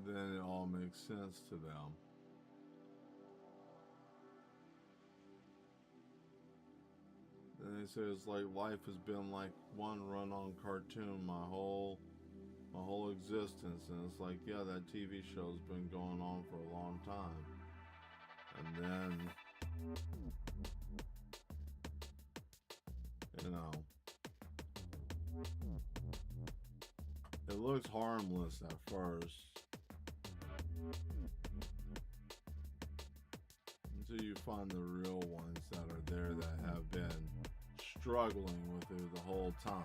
Then it all makes sense to them. Then they say it's like life has been like one run-on cartoon my whole existence, and it's like, yeah, that TV show's been going on for a long time, and then, you know, it looks harmless at first until you find the real ones that are there that have been struggling with it the whole time,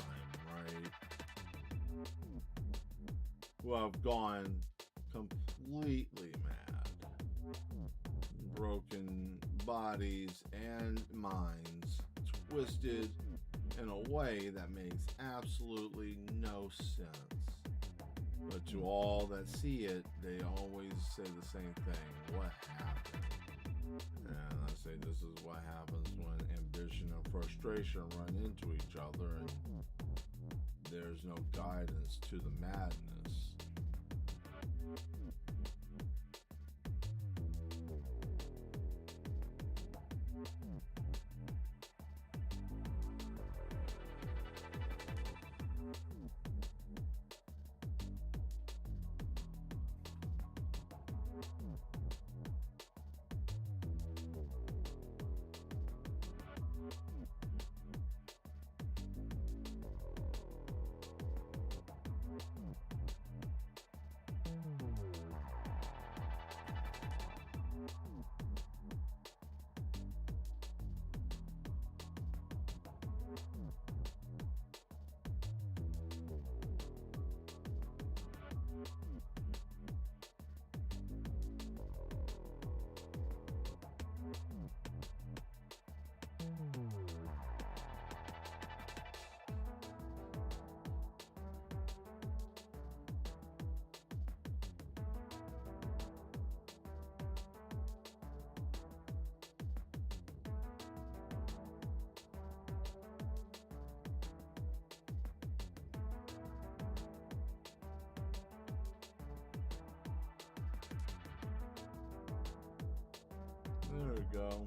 right? Who have gone completely mad, broken bodies and minds, twisted in a way that makes absolutely no sense. But to all that see it, they always say the same thing: what happened? And I say this is what happens when ambition and frustration run into each other and there's no guidance to the madness. There we go.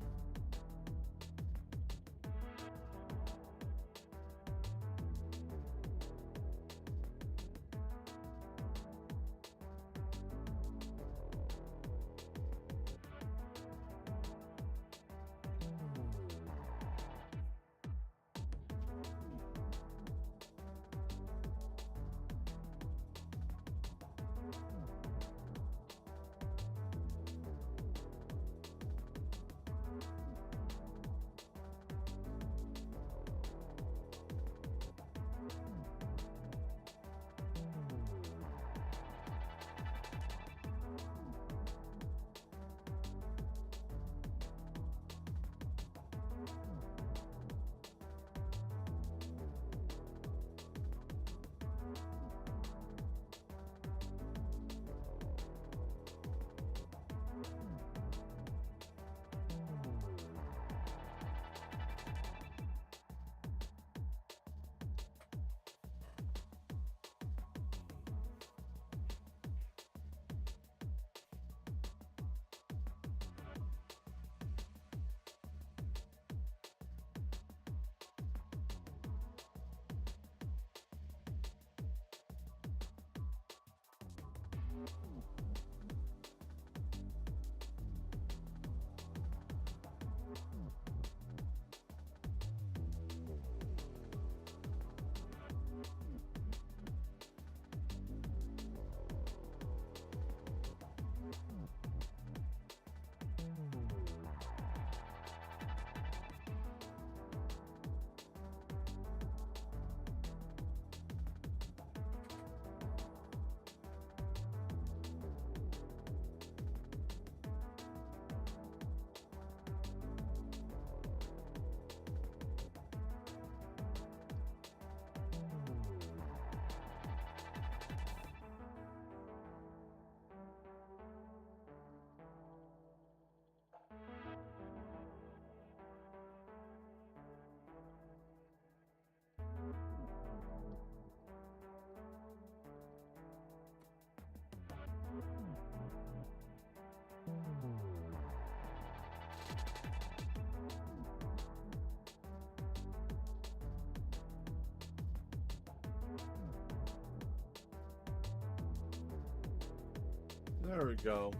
There we go.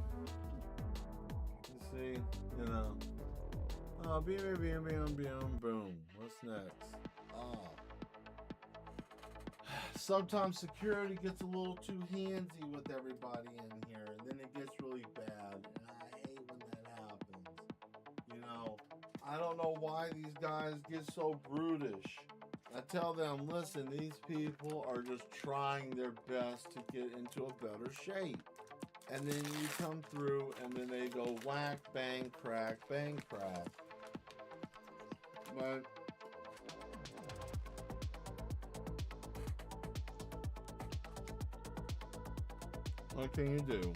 You see, you know. Oh, boom. What's next? Oh. Sometimes security gets a little too handsy with everybody in here, and then it gets really bad. And I hate when that happens. You know, I don't know why these guys get so brutish. I tell them, listen, these people are just trying their best to get into a better shape. And then you come through, and then they go whack, bang, crack, bang, crack. But what can you do?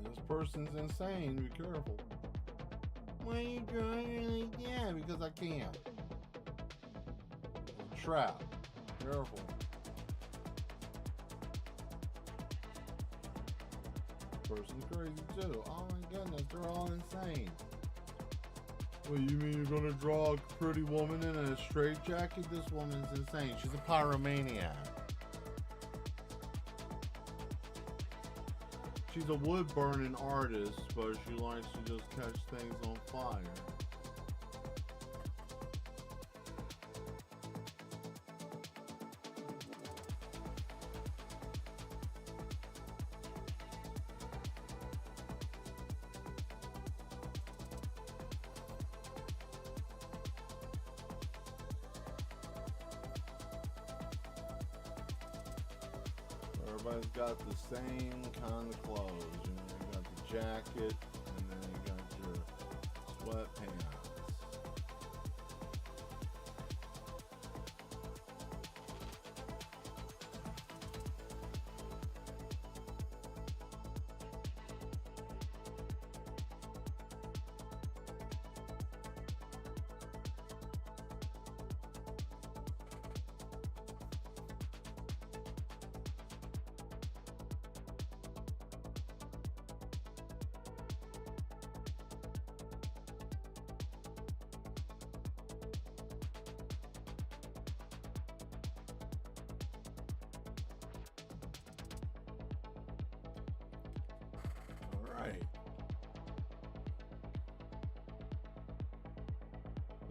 This person's insane. Be careful. Why are you driving like that? Because I can't. It's a trap. Careful. Person's crazy too. Oh my goodness, they're all insane. What, you mean you're gonna draw a pretty woman in a straitjacket? This woman's insane. She's a pyromaniac. She's a wood burning artist, but she likes to just catch things on fire. Everybody's got the same kind of clothes. You know, you got the jacket, and then you got your sweatpants.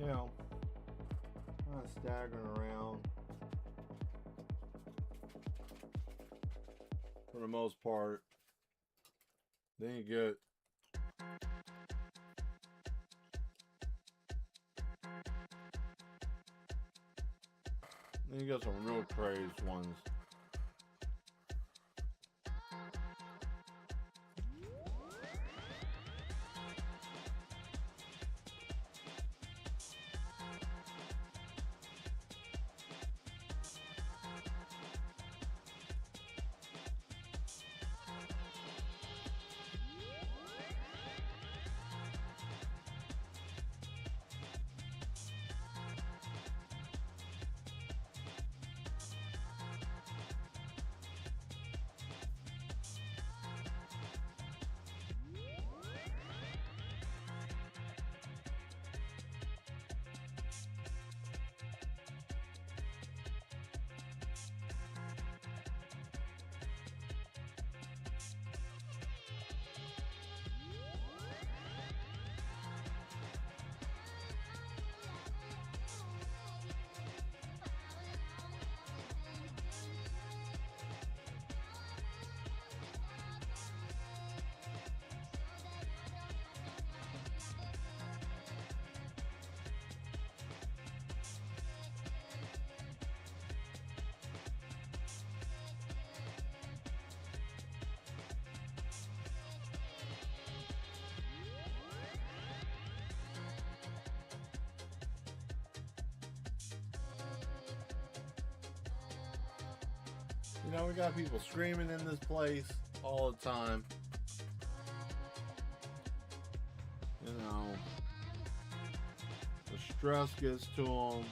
you know, kind of staggering around. For the most part. Then you get some real crazed ones. You know, we got people screaming in this place all the time. You know, the stress gets to them.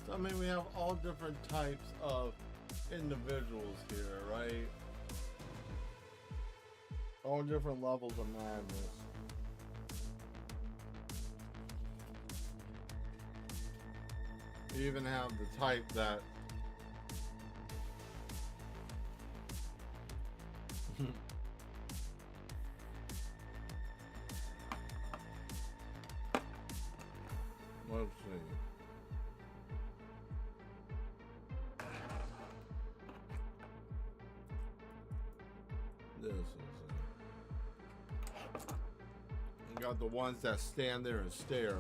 So, I mean, we have all different types of individuals here, right? All different levels of madness. You even have the type that let's see. This is it. You got the ones that stand there and stare.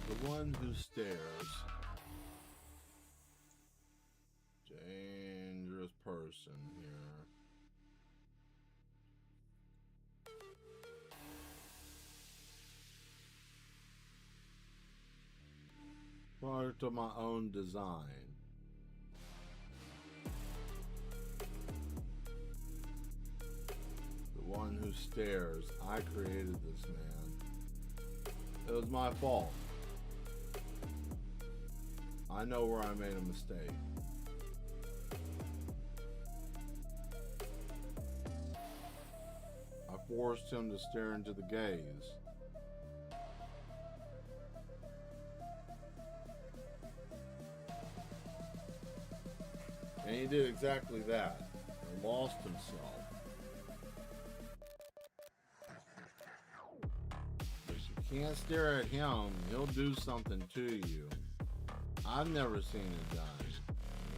The one who stares. Dangerous person here. Product of my own design. The one who stares. I created this man. It was my fault. I know where I made a mistake. I forced him to stare into the gaze. And he did exactly that. He lost himself. But you can't stare at him. He'll do something to you. I've never seen it done.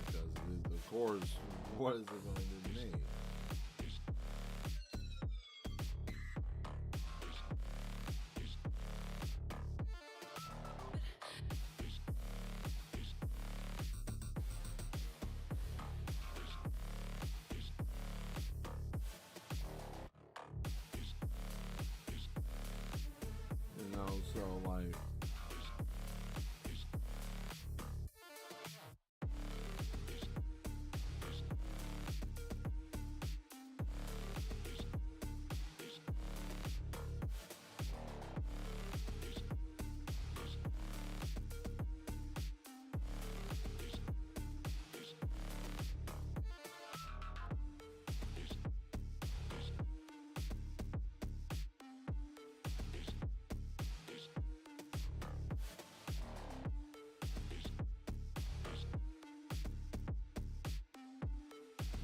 Because, of course, what is it going to do to me? You know, so like,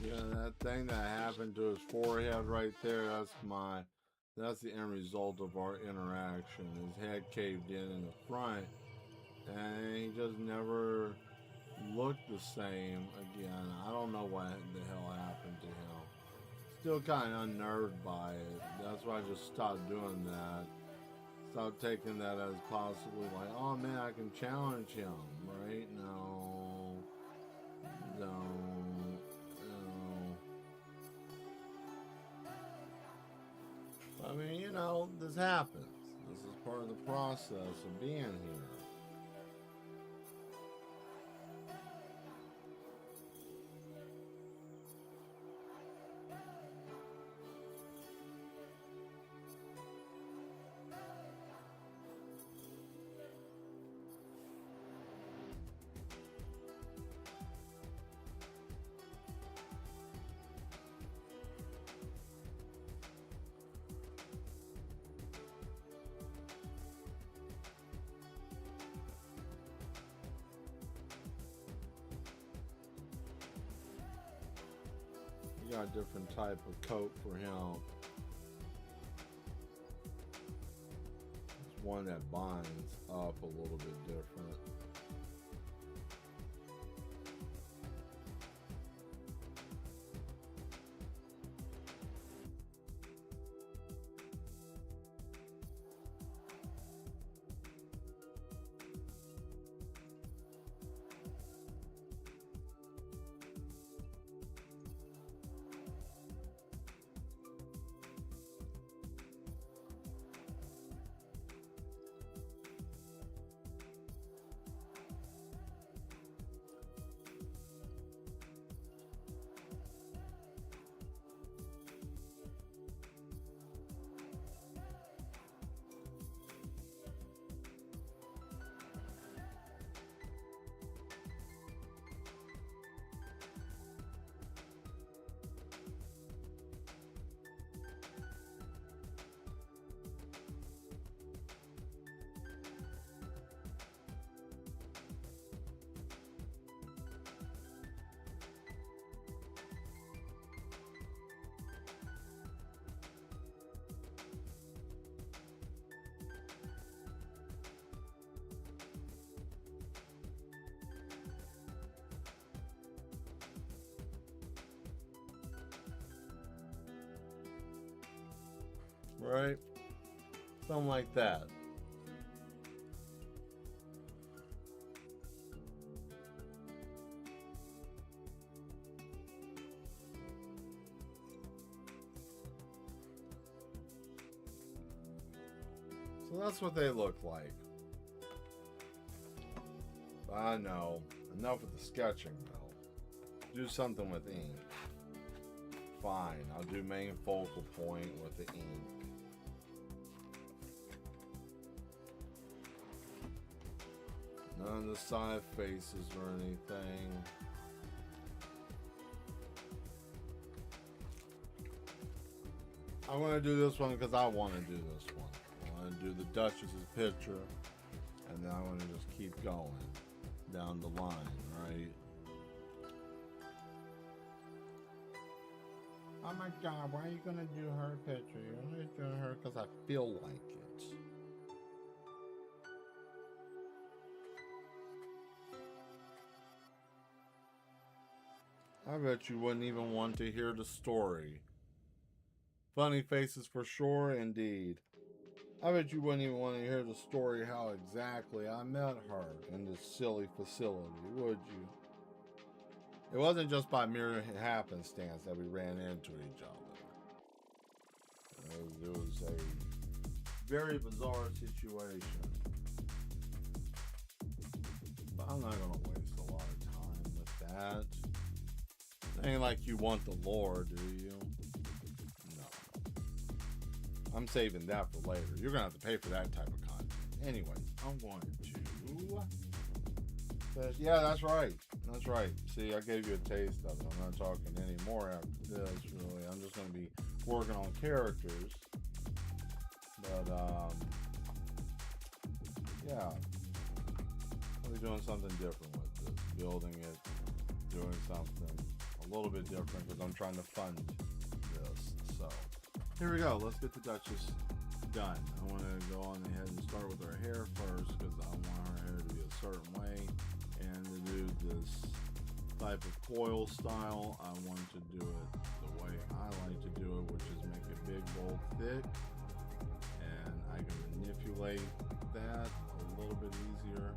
yeah, that thing that happened to his forehead right there, that's the end result of our interaction. His head caved in the front, and he just look the same again. I don't know what the hell happened to him. Still kind of unnerved by it. That's why I just stopped doing that. Stopped taking that as possibly like, oh man, I can challenge him, right? No. I mean, you know, this happens. This is part of the process of being here. Got a different type of coat for him. It's one that binds up a little bit different. Right? Something like that. So that's what they look like. I know. Enough with the sketching though. Do something with ink. Fine, I'll do main focal point with the ink. None of the side faces or anything. I want to do this one because I want to do this one. I want to do the Duchess's picture, and then I want to just keep going down the line, right? Oh my God, why are you going to do her picture? You're only doing her because I feel like it. I bet you wouldn't even want to hear the story. Funny faces for sure, indeed. I bet you wouldn't even want to hear the story how exactly I met her in this silly facility, would you? It wasn't just by mere happenstance that we ran into each other. It was a very bizarre situation. But I'm not going to waste a lot of time with that. Ain't like you want the lore, do you? No. I'm saving that for later. You're going to have to pay for that type of content. Anyways, I'm going to... Yeah, that's right. That's right. See, I gave you a taste of it. I'm not talking anymore after this, really. I'm just going to be working on characters. But, yeah. I'll be doing something different with this. Building it. Doing something a little bit different because I'm trying to fund this. So, here we go. Let's get the Duchess done. I want to go on ahead and start with her hair first because I want her hair to be a certain way. And to do this type of coil style, I want to do it the way I like to do it, which is make it big, bold, thick. And I can manipulate that a little bit easier.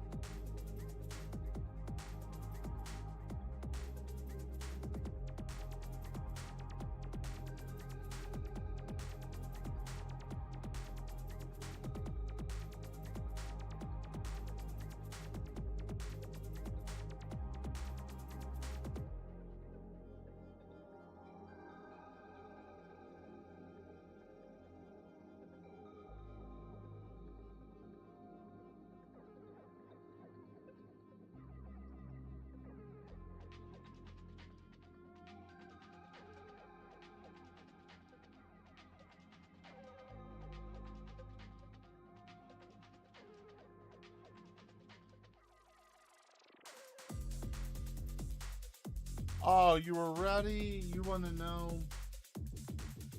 Oh, you were ready? You want to know?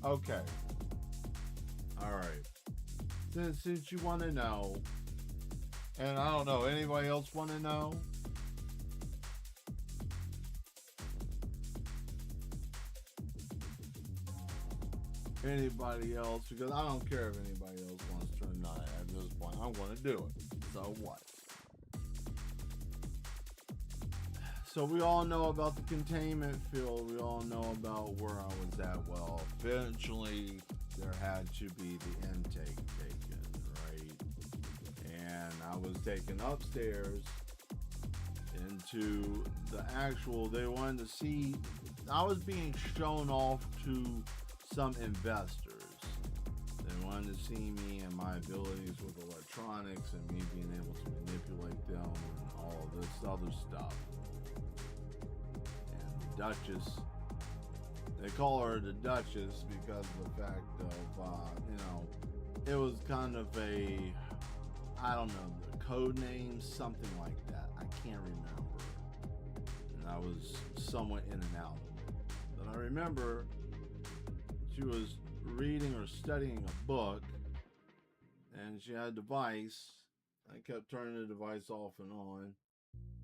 Okay. All right. Since you want to know, and I don't know, anybody else want to know? Anybody else? Because I don't care if anybody else wants to or not. At this point, I'm going to do it. So what? So we all know about the containment field. We all know about where I was at. Well, eventually there had to be the intake taken, right? And I was taken upstairs into the actual, they wanted to see, I was being shown off to some investors. They wanted to see me and my abilities with electronics and me being able to manipulate them and all of this other stuff. Duchess, they call her the Duchess because of the fact of, it was kind of a, I don't know, the code name, something like that. I can't remember. And I was somewhat in and out of it. But I remember she was reading or studying a book and she had a device. I kept turning the device off and on.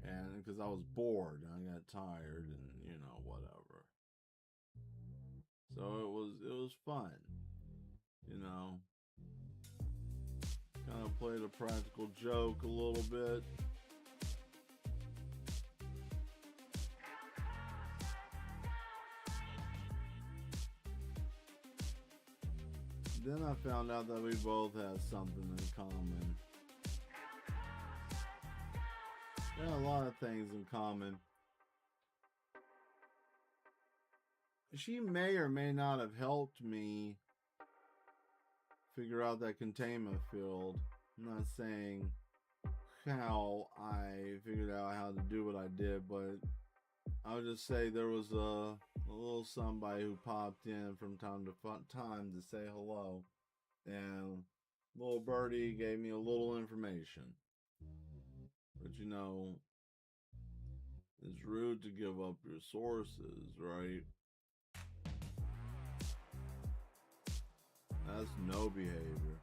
And because I was bored and I got tired and whatever. So it was fun, kind of played a practical joke a little bit. Then I found out that we both had something in common. There are a lot of things in common. She may or may not have helped me figure out that containment field. I'm not saying how I figured out how to do what I did, but I would just say there was a little somebody who popped in from time to time to say hello, and little birdie gave me a little information. But it's rude to give up your sources, right? That's no behavior.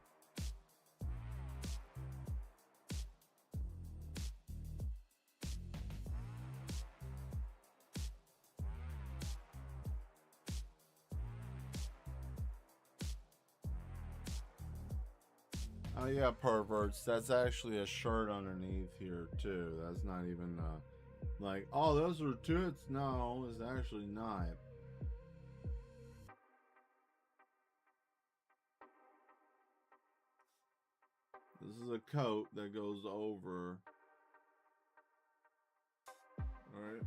Oh yeah, perverts. That's actually a shirt underneath here too. That's not even like, oh, those are toots. No, it's actually not. This is a coat that goes over. All right.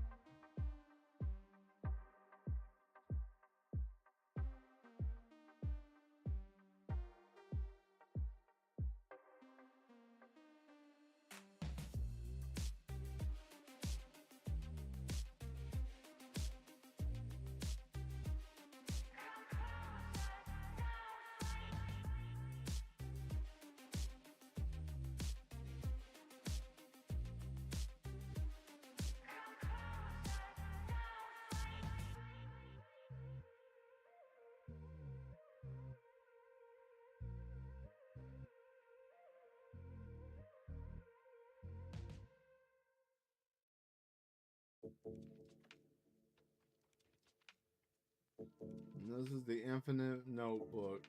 this is the Infinite Notebook.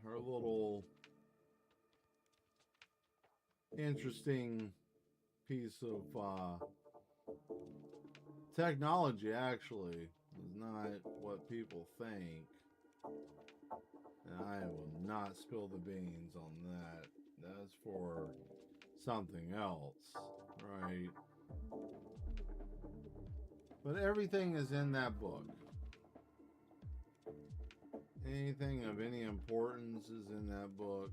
Her little interesting piece of technology, actually, is not what people think. And I will not spill the beans on that. That's for something else, right? But everything is in that book. Anything of any importance is in that book.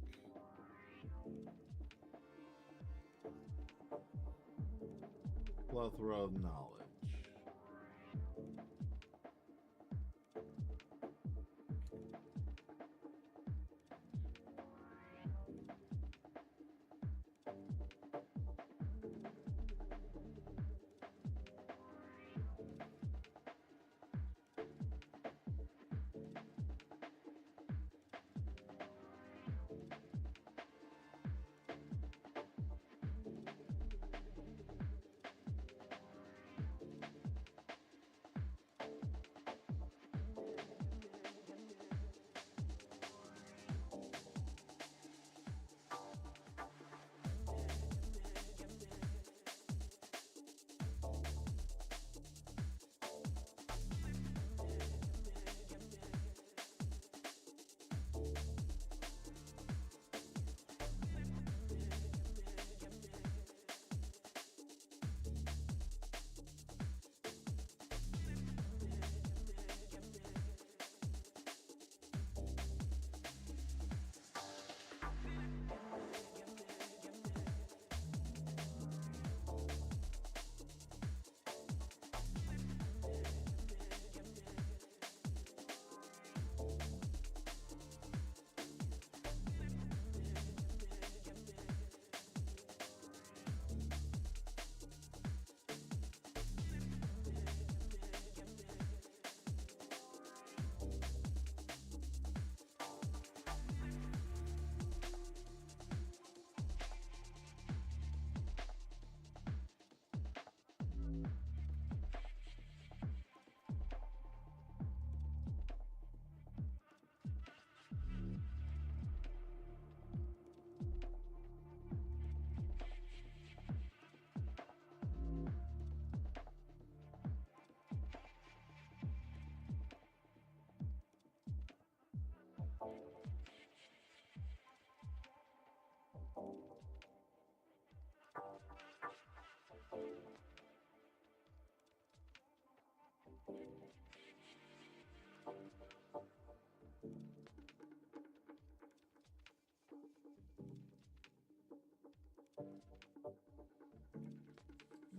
Plethora of knowledge.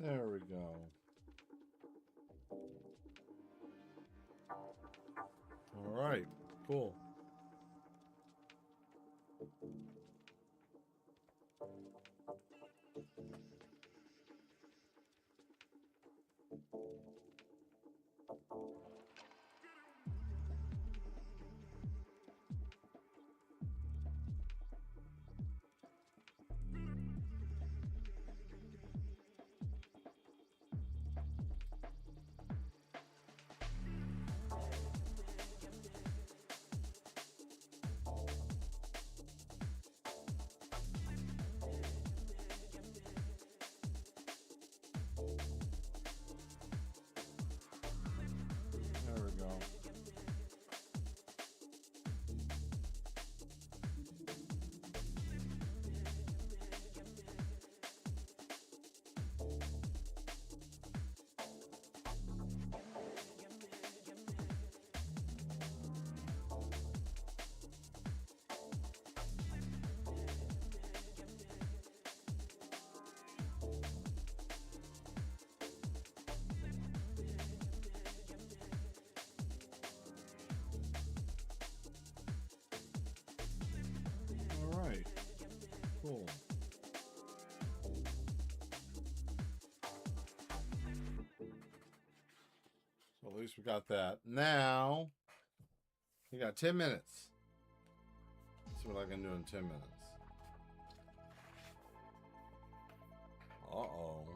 There we go. All right, cool. There we go. All right, cool. So at least we got that. Now, we got 10 minutes. Let's see what I can do in 10 minutes. Uh-oh.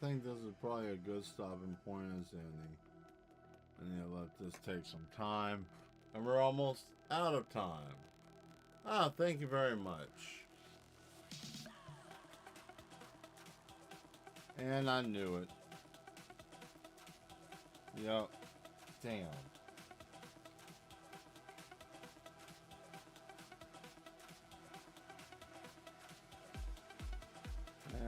think this is probably a good stopping point as any. I need to let this take some time. And we're almost out of time. Ah, thank you very much. And I knew it. Yep. Damn.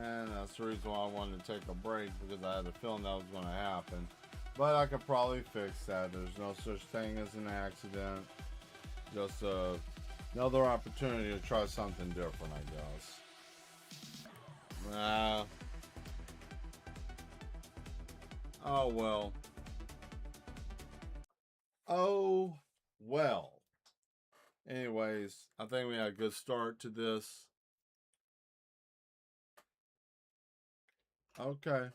And that's the reason why I wanted to take a break, because I had a feeling that was going to happen. But I could probably fix that. There's no such thing as an accident. Just another opportunity to try something different, I guess. Oh well. Oh well. Anyways, I think we had a good start to this. Okay.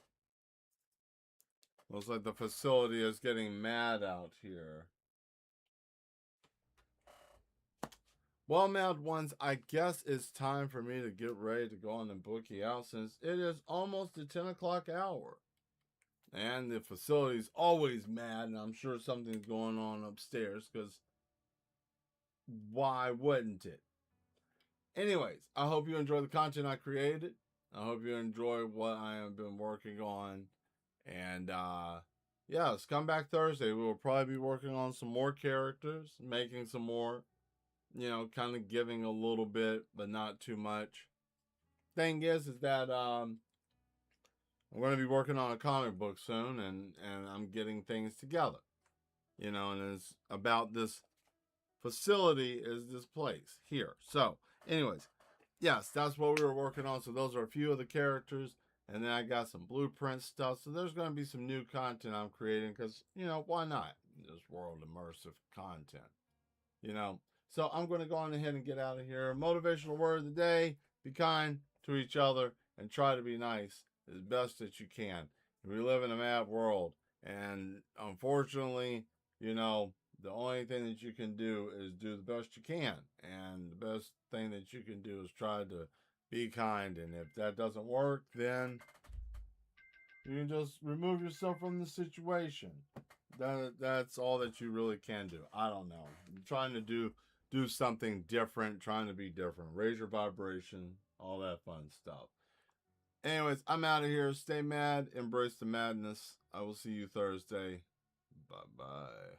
Looks like the facility is getting mad out here. Well, mad ones, I guess it's time for me to get ready to go on the bookie out, since it is almost the 10 o'clock hour. And the facility's always mad, and I'm sure something's going on upstairs, because why wouldn't it? Anyways, I hope you enjoy the content I created. I hope you enjoy what I have been working on. And yes, come back Thursday. We will probably be working on some more characters, making some more, kind of giving a little bit, but not too much. Thing is that I'm going to be working on a comic book soon, and I'm getting things together. And it's about this facility, is this place here. So, anyways, yes, that's what we were working on. So those are a few of the characters. And then I got some blueprint stuff. So there's going to be some new content I'm creating, because, why not? This world immersive content, So I'm going to go on ahead and get out of here. Motivational word of the day: be kind to each other and try to be nice as best that you can. We live in a mad world. And unfortunately, the only thing that you can do is do the best you can. And the best thing that you can do is try to be kind. And if that doesn't work, then you can just remove yourself from the situation. That's all that you really can do. I don't know. I'm trying to do something different, trying to be different. Raise your vibration, all that fun stuff. Anyways, I'm out of here. Stay mad. Embrace the madness. I will see you Thursday. Bye-bye.